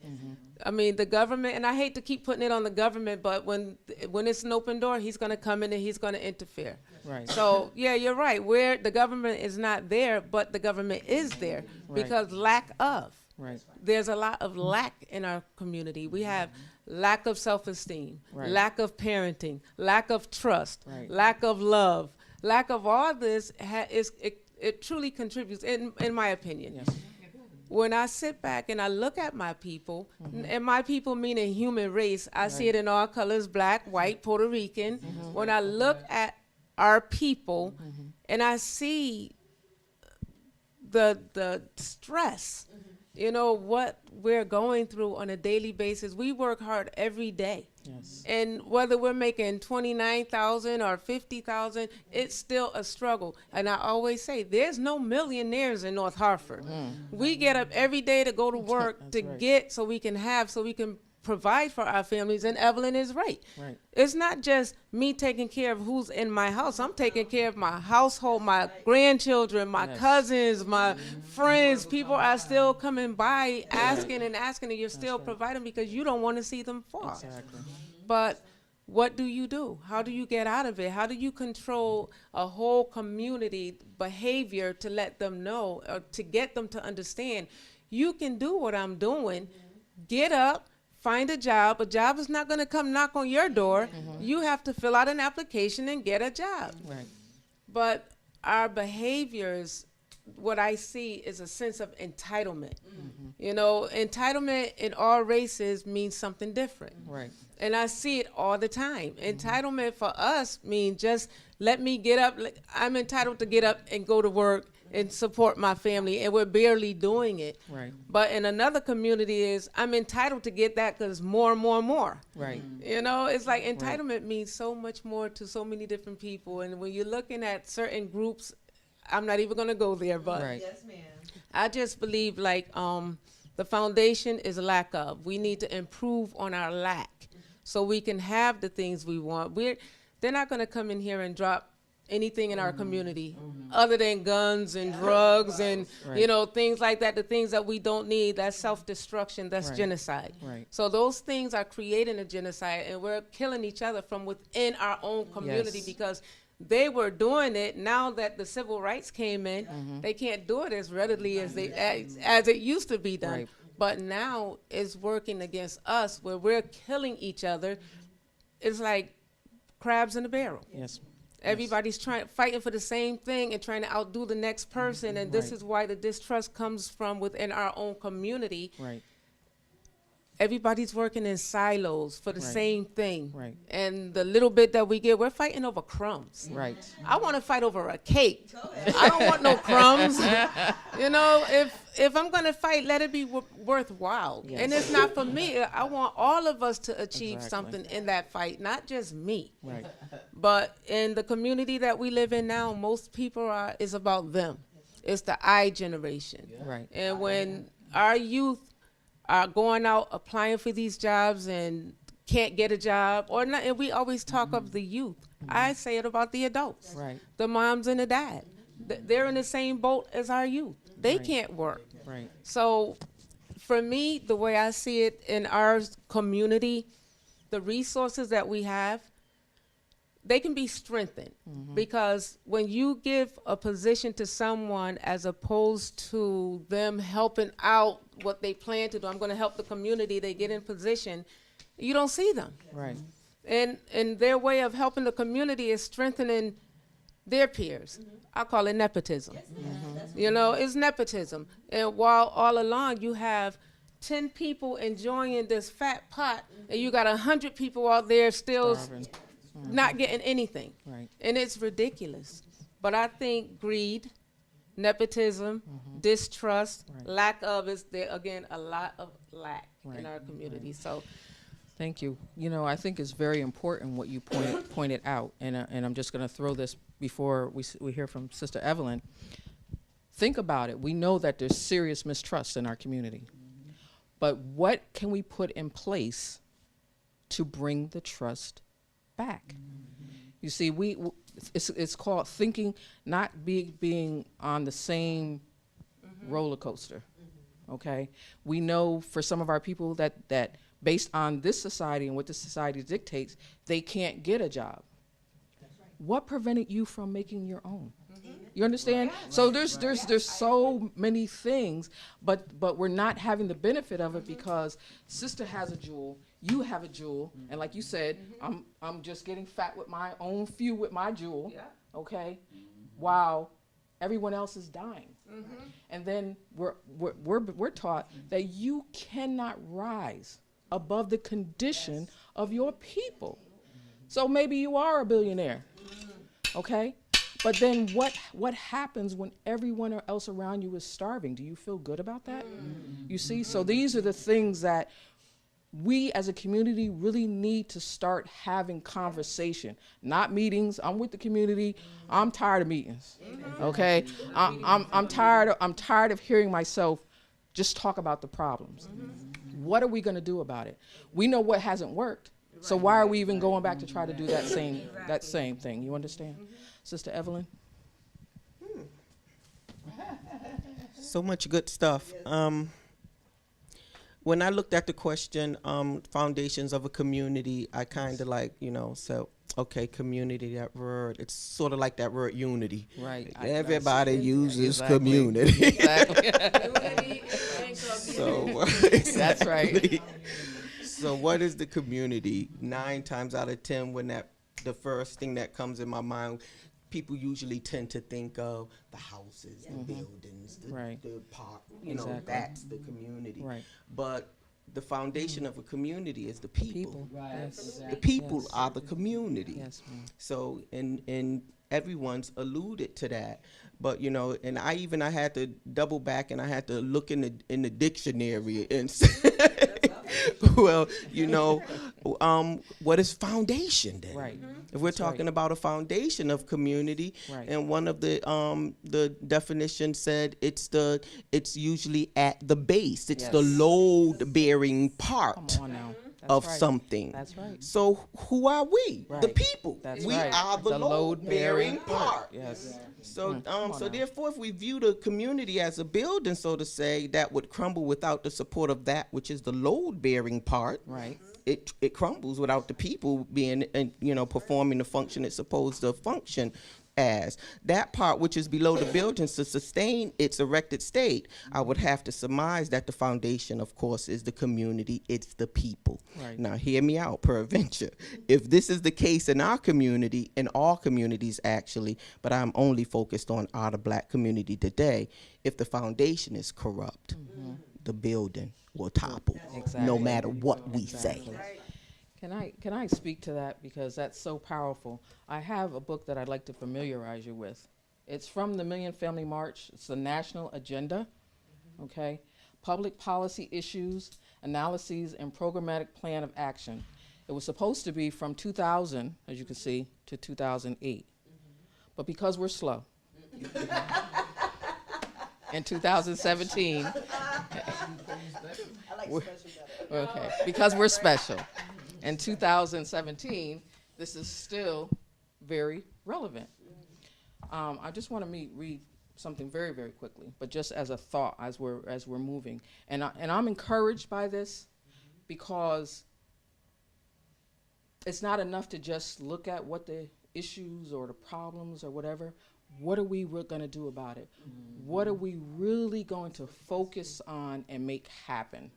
I mean, the government, and I hate to keep putting it on the government, but when it's an open door, he's going to come in and he's going to interfere. Right. So, yeah, you're right. Where the government is not there, but the government is there Right. because lack of. Right. There's a lot of lack in our community. We have lack of self-esteem, Right. lack of parenting, lack of trust, Right. lack of love, lack of all this. It truly contributes, in my opinion. Yes. When I sit back and I look at my people, and my people meaning human race, I see it in all colors, black, white, Puerto Rican. When I look at our people and I see the stress, you know, what we're going through on a daily basis. We work hard every day. Yes. And whether we're making 29,000 or 50,000, it's still a struggle. And I always say, there's no millionaires in North Hartford. We get up every day to go to work to right. get so we can provide for our families. And Evelyn is right. Right. It's not just me taking care of who's in my house. I'm taking care of my household, my grandchildren, my cousins, my friends. People are still coming by asking and asking, and you're still providing because you don't want to see them fall. Exactly. But what do you do? How do you get out of it? How do you control a whole community behavior to let them know, or to get them to understand, you can do what I'm doing. Get up, find a job. A job is not going to come knock on your door. You have to fill out an application and get a job. Right. But our behaviors, what I see is a sense of entitlement. You know, entitlement in all races means something different. Right. And I see it all the time. Entitlement for us means just let me get up. I'm entitled to get up and go to work and support my family, and we're barely doing it. Right. But in another community is I'm entitled to get that because more and more and more. Right. You know, it's like entitlement means so much more to so many different people. And when you're looking at certain groups, I'm not even going to go there, but Right. Yes, ma'am. I just believe like the foundation is a lack of. We need to improve on our lack so we can have the things we want. They're not going to come in here and drop anything in our community other than guns and drugs and you know, things like that. The things that we don't need, that's self-destruction, that's genocide. Right. So those things are creating a genocide, and we're killing each other from within our own community Yes. because they were doing it. Now that the civil rights came in, they can't do it as readily as it used to be done. Right. But now it's working against us, where we're killing each other. It's like crabs in a barrel. Yes. Everybody's fighting for the same thing and trying to outdo the next person, and this Right. is why the distrust comes from within our own community. Right. Everybody's working in silos for the Right. same thing. Right. And the little bit that we get, we're fighting over crumbs. Right. I want to fight over a cake. I don't want no crumbs. You know, if I'm going to fight, let it be worthwhile. Yes. And it's not for me. I want all of us to achieve Exactly. something in that fight, not just me. Right. But in the community that we live in now, most people is about them. It's the I generation. Right. And when our youth are going out applying for these jobs and can't get a job, or not, and we always talk of the youth. I say it about the adults, Right. the moms and the dad. They're in the same boat as our youth. They Right. can't work. Right. So for me, the way I see it in our community, the resources that we have, they can be strengthened, because when you give a position to someone as opposed to them helping out what they plan to do, I'm going to help the community, they get in position, you don't see them. Right. And their way of helping the community is strengthening their peers. I call it nepotism. You know, it's nepotism. And while all along you have 10 people enjoying this fat pot, and you got 100 people out there still Starving. not getting anything. Right. And it's ridiculous. But I think greed, nepotism, distrust, lack of, is there again a lot of lack Right. in our community. So Thank you. You know, I think it's very important what you pointed out, and I'm just going to throw this before we hear from Sister Evelyn. Think about it. We know that there's serious mistrust in our community, but what can we put in place to bring the trust back? You see, it's called thinking, not being on the same roller coaster. Okay, we know for some of our people that based on this society and what this society dictates, they can't get a job. What prevented you from making your own? You understand? So there's so many things, but we're not having the benefit of it because sister has a jewel, you have a jewel, and like you said, I'm just getting fat with my own few with my jewel, okay? While everyone else is dying. And then we're taught that you cannot rise above the condition of your people. So maybe you are a billionaire, okay? But then what happens when everyone else around you is starving? Do you feel good about that? You see, so these are the things that we as a community really need to start having conversation, not meetings. I'm with the community. I'm tired of meetings. Okay, I'm tired of hearing myself just talk about the problems. What are we going to do about it? We know what hasn't worked, so why are we even going back to try to do that same thing? You understand, Sister Evelyn? So much good stuff. When I looked at the question, foundations of a community, I kind of like, said, okay, community, that word, it's sort of like that word unity. Right. Everybody uses Exactly. community. Exactly. So, That's right. So what is the community? 9 times out of 10, when the first thing that comes in my mind, people usually tend to think of the houses, the buildings, the park. Exactly. That's the community. Right. But the foundation of a community is the people. Yes. The people Yes. are the community. Yes, ma'am. So, and everyone's alluded to that. But and I had to double back and I had to look in the dictionary and say, well, what is foundation then? Right. If we're talking about a foundation of community, and one of the definitions said it's usually at the base. It's the load bearing part Come on now. That's of right. something. That's right. So who are we? Right. The people. That's we right. are the load bearing part. Yes. So therefore, if we view the community as a building, so to say, that would crumble without the support of that which is the load bearing part. Right. It crumbles without the people being performing the function it's supposed to function as. That part which is below the buildings to sustain its erected state, I would have to surmise that the foundation, of course, is the community. It's the people. Right. Now, hear me out, peradventure. If this is the case in our community, in all communities actually, but I'm only focused on our Black community today, if the foundation is corrupt, the building will topple, no matter what we say. Can I speak to that, because that's so powerful? I have a book that I'd like to familiarize you with. It's from the Million Family March. It's the National Agenda, okay? Public Policy Issues, Analyses, and Programmatic Plan of Action. It was supposed to be from 2000, as you can see, to 2008. But because we're slow, in 2017, okay, because we're special. In 2017, this is still very relevant. I just want to read something very, very quickly, but just as a thought as we're moving. And I'm encouraged by this, because it's not enough to just look at what the issues or the problems or whatever. What are we going to do about it? What are we really going to focus on and make happen?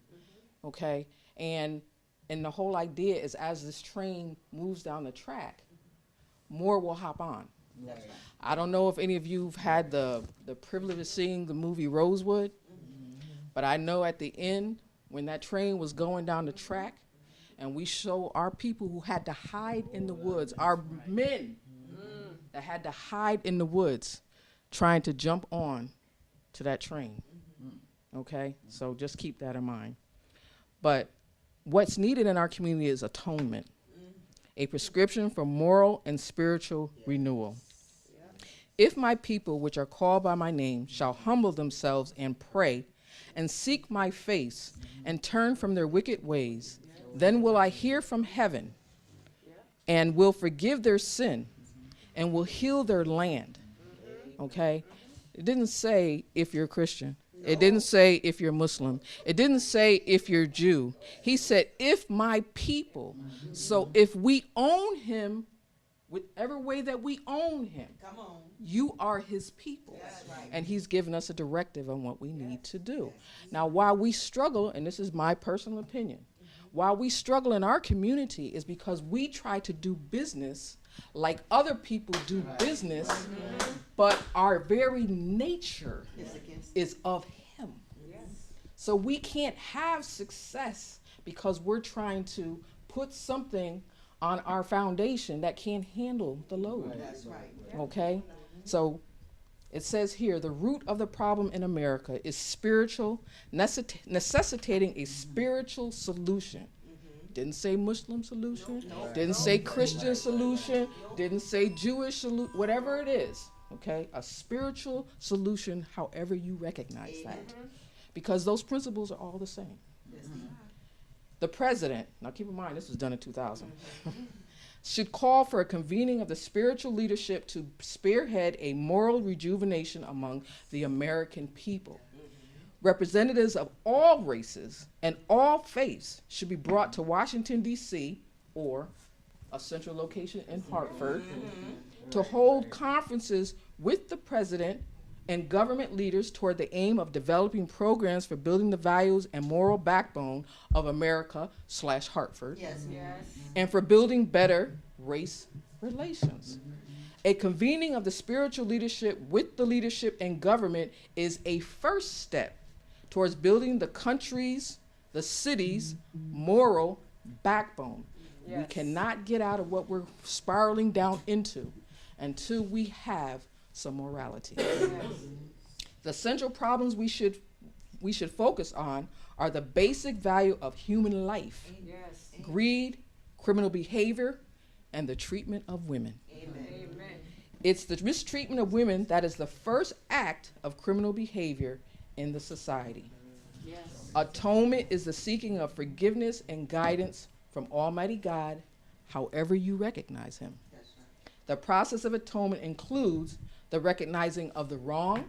Okay? And the whole idea is, as this train moves down the track, more will hop on. Right. I don't know if any of you have had the privilege of seeing the movie Rosewood, but I know at the end, when that train was going down the track, and we show our people who had to hide in the woods, our men that had to hide in the woods, trying to jump on to that train. Okay? So just keep that in mind. But what's needed in our community is atonement, a prescription for moral and spiritual renewal. If my people, which are called by my name, shall humble themselves and pray and seek my face and turn from their wicked ways, then will I hear from heaven and will forgive their sin and will heal their land. Okay? It didn't say if you're a Christian. It didn't say if you're Muslim. It didn't say if you're Jew. He said, if my people. So if we own him, whichever way that we own him, you are his people. Right. And he's given us a directive on what we need to do. Now, while we struggle, and this is my personal opinion, while we struggle in our community is because we try to do business like other people do business, but our very nature is of him. So we can't have success because we're trying to put something on our foundation that can't handle the load. That's right. Okay? So it says here, the root of the problem in America is spiritual, necessitating a spiritual solution. Didn't say Muslim solution. Didn't say Christian solution. Didn't say Jewish solution. Whatever it is, okay? A spiritual solution, however you recognize that. Because those principles are all the same. The president, now keep in mind this was done in 2000, should call for a convening of the spiritual leadership to spearhead a moral rejuvenation among the American people. Representatives of all races and all faiths should be brought to Washington, D.C., or a central location in Hartford, to hold conferences with the president and government leaders toward the aim of developing programs for building the values and moral backbone of America/Hartford, and for building better race relations. A convening of the spiritual leadership with the leadership and government is a first step towards building the country's, the city's moral backbone. We cannot get out of what we're spiraling down into until we have some morality. The central problems we should focus on are the basic value of human life, greed, criminal behavior, and the treatment of women. It's the mistreatment of women that is the first act of criminal behavior in the society. Atonement is the seeking of forgiveness and guidance from Almighty God, however you recognize him. The process of atonement includes the recognizing of the wrong.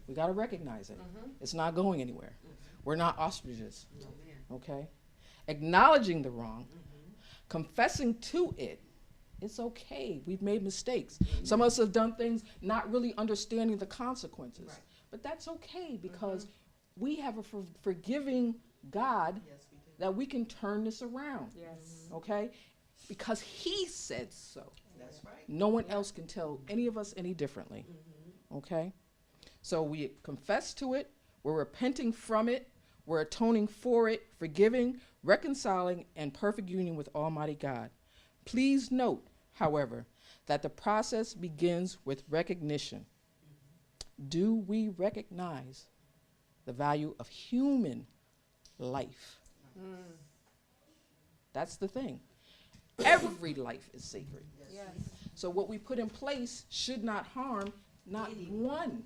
We got to recognize it. It's not going anywhere. We're not ostriches. Okay? Acknowledging the wrong, confessing to it. It's okay. We've made mistakes. Some of us have done things not really understanding the consequences. But that's okay because we have a forgiving God that we can turn this around. Okay? Because he said so. No one else can tell any of us any differently. Okay? So we confess to it, we're repenting from it, we're atoning for it, forgiving, reconciling, and perfect union with Almighty God. Please note, however, that the process begins with recognition. Do we recognize the value of human life? That's the thing. Every life is sacred. So what we put in place should not harm not one.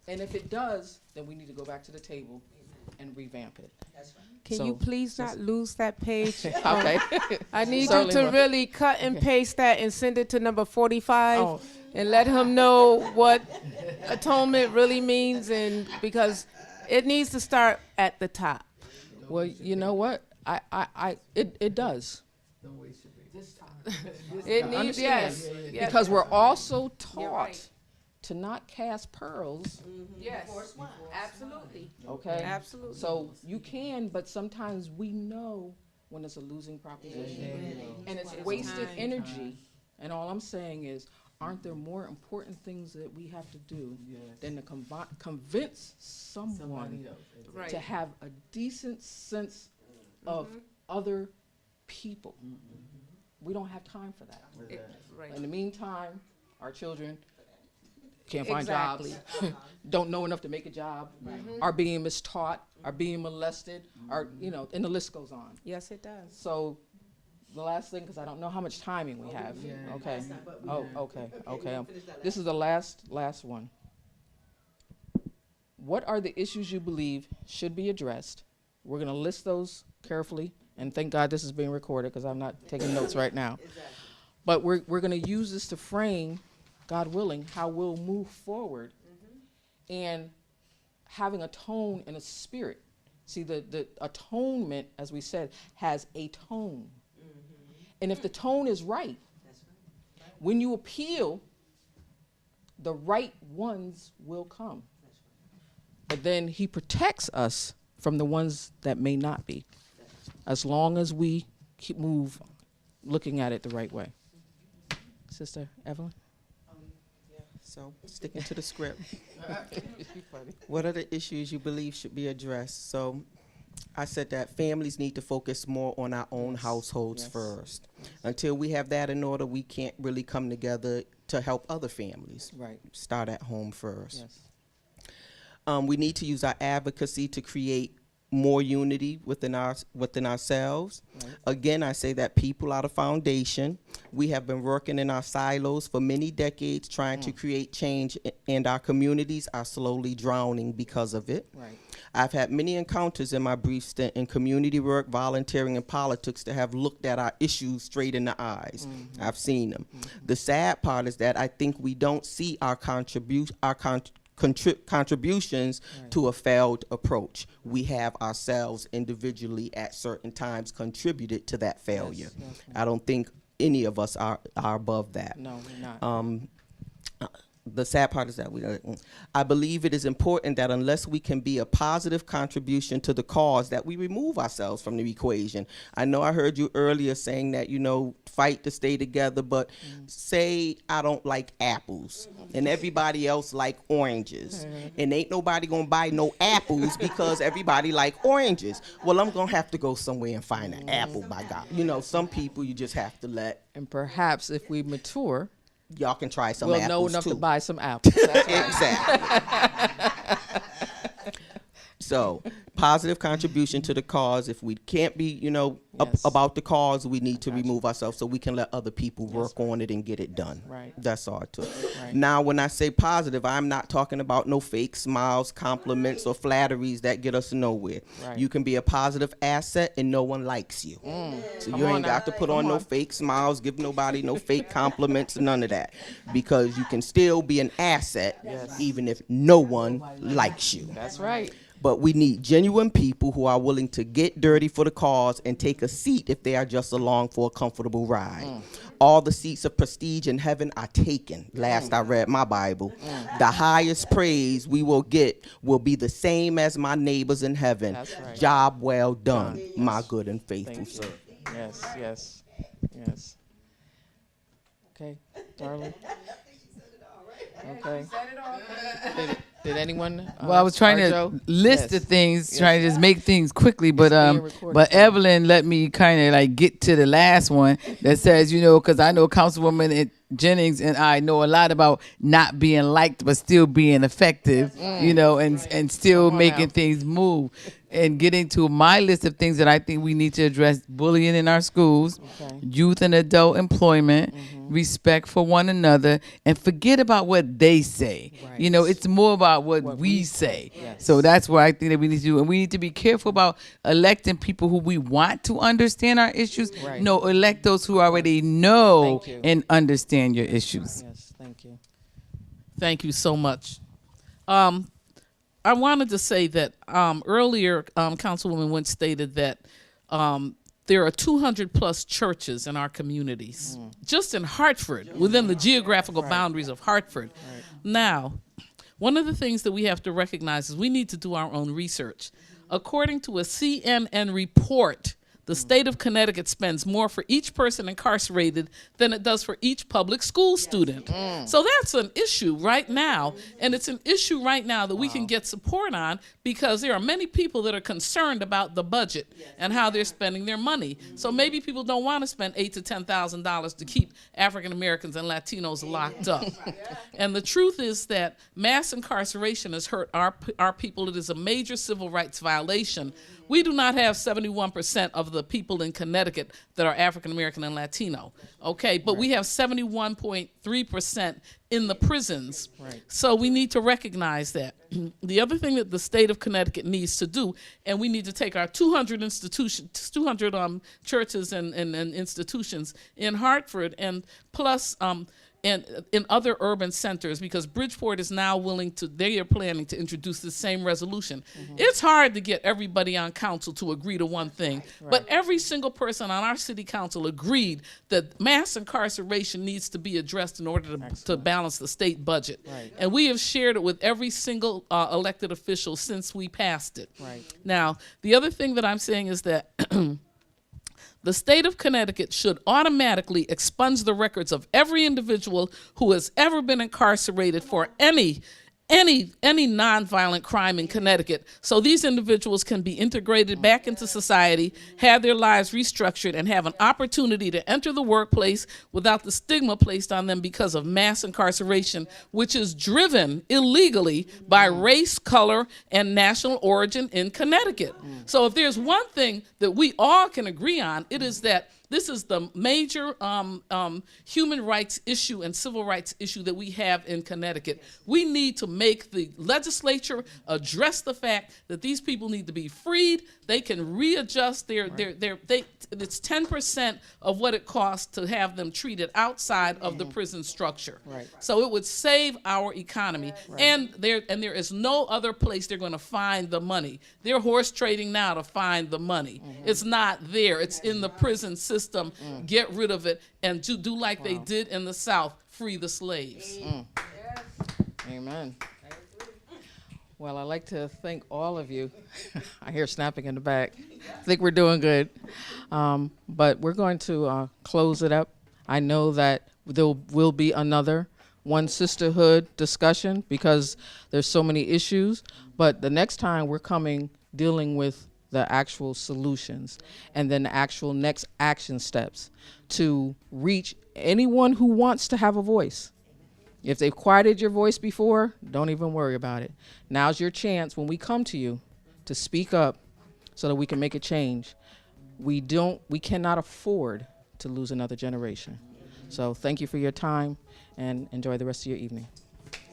And if it does, then we need to go back to the table and revamp it. Can you please not lose that page? Okay. I need Certainly you to will. really cut and paste that and send it to number 45 and let him know what atonement really means, and because it needs to start at the top. Well, you know what? It does. It needs, Understand? yes. Because we're also You're taught right. to not cast pearls. Yes, absolutely. Okay? Absolutely. So you can, but sometimes we know when it's a losing proposition. And it's wasted energy. And all I'm saying is, aren't there more important things that we have to do than to convince someone Right. to have a decent sense of other people? We don't have time for that. Right. In the meantime, our children can't find Exactly. jobs, don't know enough to make a job, are being mistaught, are being molested, are, and the list goes on. Yes, it does. So the last thing, because I don't know how much timing we have. Okay. Oh, okay. This is the last one. What are the issues you believe should be addressed? We're going to list those carefully, and thank God this is being recorded because I'm not taking notes right now. But we're going to use this to frame, God willing, how we'll move forward and having a tone and a spirit. See, the atonement, as we said, has a tone. And if the tone is right, when you appeal, the right ones will come. But then he protects us from the ones that may not be, as long as we move looking at it the right way. Sister Evelyn? So, sticking to the script. What are the issues you believe should be addressed? So, I said that families need to focus more on our own households first. Until we have that in order, we can't really come together to help other families. Right. Start at home first. Yes. We need to use our advocacy to create more unity within ourselves. Right. Again, I say that people are the foundation. We have been working in our silos for many decades trying to create change, and our communities are slowly drowning because of it. Right. I've had many encounters in my brief stint in community work, volunteering, and politics to have looked at our issues straight in the eyes. Mm-hmm. I've seen them. Mm-hmm. The sad part is that I think we don't see our contributions right. to a failed approach. We have ourselves individually at certain times contributed to that failure. Yes, yes, I don't think any of us are above that. No, we're not. The sad part is that I believe it is important that unless we can be a positive contribution to the cause, that we remove ourselves from the equation. I know I heard you earlier saying that, fight to stay together, but say I don't like apples and everybody else like oranges, and ain't nobody gonna buy no apples because everybody like oranges. Well, I'm gonna have to go somewhere and find an apple, by God. Some people you just have to let. And perhaps if we mature, y'all can try some apples, apples, know enough too. To buy some apples. That's right. Exactly. So, positive contribution to the cause. If we can't be, about the cause, we need to remove ourselves so we can let other people work on it and get it done. Right. That's all it took. Right. Now, when I say positive, I'm not talking about no fake smiles, compliments, or flatteries that get us nowhere. Right. You can be a positive asset and no one likes you. So you ain't got to put on no fake smiles, give nobody no fake compliments, none of that. Because you can still be an asset even if no one likes you. That's right. But we need genuine people who are willing to get dirty for the cause and take a seat if they are just along for a comfortable ride. All the seats of prestige in heaven are taken. Last I read my Bible. The highest praise we will get will be the same as my neighbors in heaven. Right. Job well done, my good and faithful servant. Yes. Okay, darling. Okay. Did anyone? Well, I was trying to list the things, trying to just make things quickly, but Evelyn let me kind of like get to the last one that says, because I know Councilwoman Jennings and I know a lot about not being liked but still being effective, and still making things move. And getting to my list of things that I think we need to address: bullying in our schools, youth and adult employment, respect for one another, and forget about what they say. Right. It's more about what we say. Yes. So that's what I think that we need to do. And we need to be careful about electing people who we want to understand our issues. Right. No, elect those who already know and understand your issues. Yes, thank you. Thank you so much. I wanted to say that earlier, Councilwoman Wentz stated that there are 200 plus churches in our communities, just in Hartford, within the geographical boundaries of Hartford. Right. Now, one of the things that we have to recognize is we need to do our own research. According to a CNN report, the state of Connecticut spends more for each person incarcerated than it does for each public school student. So that's an issue right now, and it's an issue right now that we can get support on because there are many people that are concerned about the budget and how they're spending their money. So maybe people don't want to spend $8,000 to $10,000 to keep African Americans and Latinos locked up. And the truth is that mass incarceration has hurt our people. It is a major civil rights violation. We do not have 71% of the people in Connecticut that are African American and Latino, okay? But we have 71.3% in the prisons. Right. So we need to recognize that. The other thing that the state of Connecticut needs to do, and we need to take our 200 churches and institutions in Hartford and plus and in other urban centers, because Bridgeport is now they are planning to introduce the same resolution. It's hard to get everybody on council to agree to one thing, but every single person on our city council agreed that mass incarceration needs to be addressed in order to balance the state budget. Right. And we have shared it with every single elected official since we passed it. Right. Now, the other thing that I'm saying is that the state of Connecticut should automatically expunge the records of every individual who has ever been incarcerated for any any nonviolent crime in Connecticut, so these individuals can be integrated back into society, have their lives restructured, and have an opportunity to enter the workplace without the stigma placed on them because of mass incarceration, which is driven illegally by race, color, and national origin in Connecticut. So if there's one thing that we all can agree on, it is that this is the major human rights issue and civil rights issue that we have in Connecticut. We need to make the legislature address the fact that these people need to be freed. They can readjust it's 10% of what it costs to have them treated outside of the prison structure. Right. So it would save our economy. And there is no other place they're going to find the money. They're horse trading now to find the money. It's not there. It's in the prison system. Get rid of it and do like they did in the South, free the slaves. Amen. Well, I'd like to thank all of you. I hear snapping in the back. I think we're doing good. But we're going to close it up. I know that there will be another One Sisterhood discussion because there's so many issues. But the next time we're dealing with the actual solutions and then the actual next action steps to reach anyone who wants to have a voice. If they've quieted your voice before, don't even worry about it. Now's your chance when we come to you to speak up so that we can make a change. We cannot afford to lose another generation. So thank you for your time and enjoy the rest of your evening.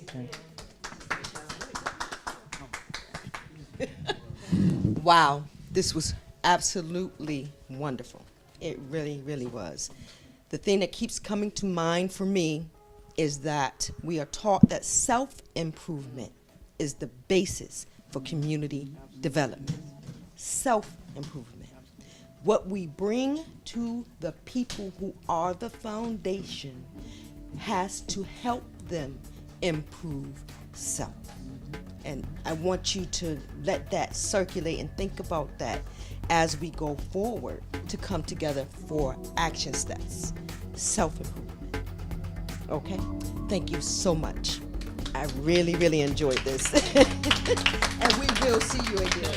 Okay. Wow, this was absolutely wonderful. It really, really was. The thing that keeps coming to mind for me is that we are taught that self-improvement is the basis for community development. Self-improvement. What we bring to the people who are the foundation has to help them improve self. And I want you to let that circulate and think about that as we go forward to come together for action steps. Self-improvement. Okay? Thank you so much. I really, really enjoyed this. And we will see you again.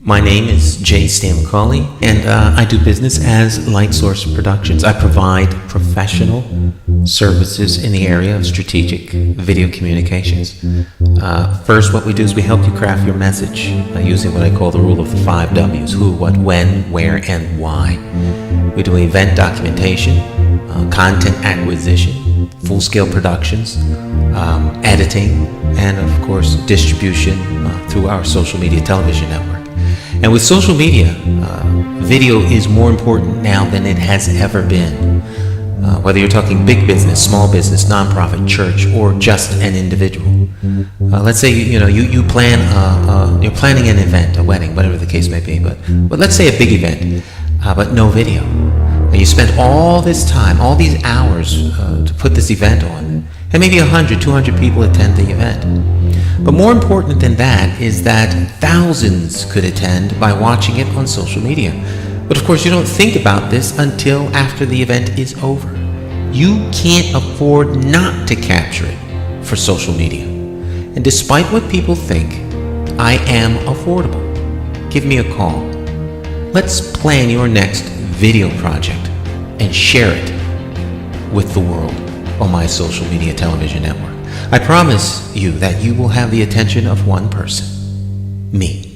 My name is J. Stan McCauley, and I do business as Lightsource Productions. I provide professional services in the area of strategic video communications. First, what we do is we help you craft your message using what I call the rule of the 5 W's: who, what, when, where, and why. We do event documentation, content acquisition, full-scale productions, editing, and of course distribution through our social media television network. And with social media, video is more important now than it has ever been. Whether you're talking big business, small business, nonprofit, church, or just an individual. Let's say you're planning an event, a wedding, whatever the case may be. But let's say a big event, but no video. And you spent all this time, all these hours to put this event on, and maybe 100, 200 people attend the event. But more important than that is that thousands could attend by watching it on social media. But of course, you don't think about this until after the event is over. You can't afford not to capture it for social media. And despite what people think, I am affordable. Give me a call. Let's plan your next video project and share it with the world on my social media television network. I promise you that you will have the attention of one person. me.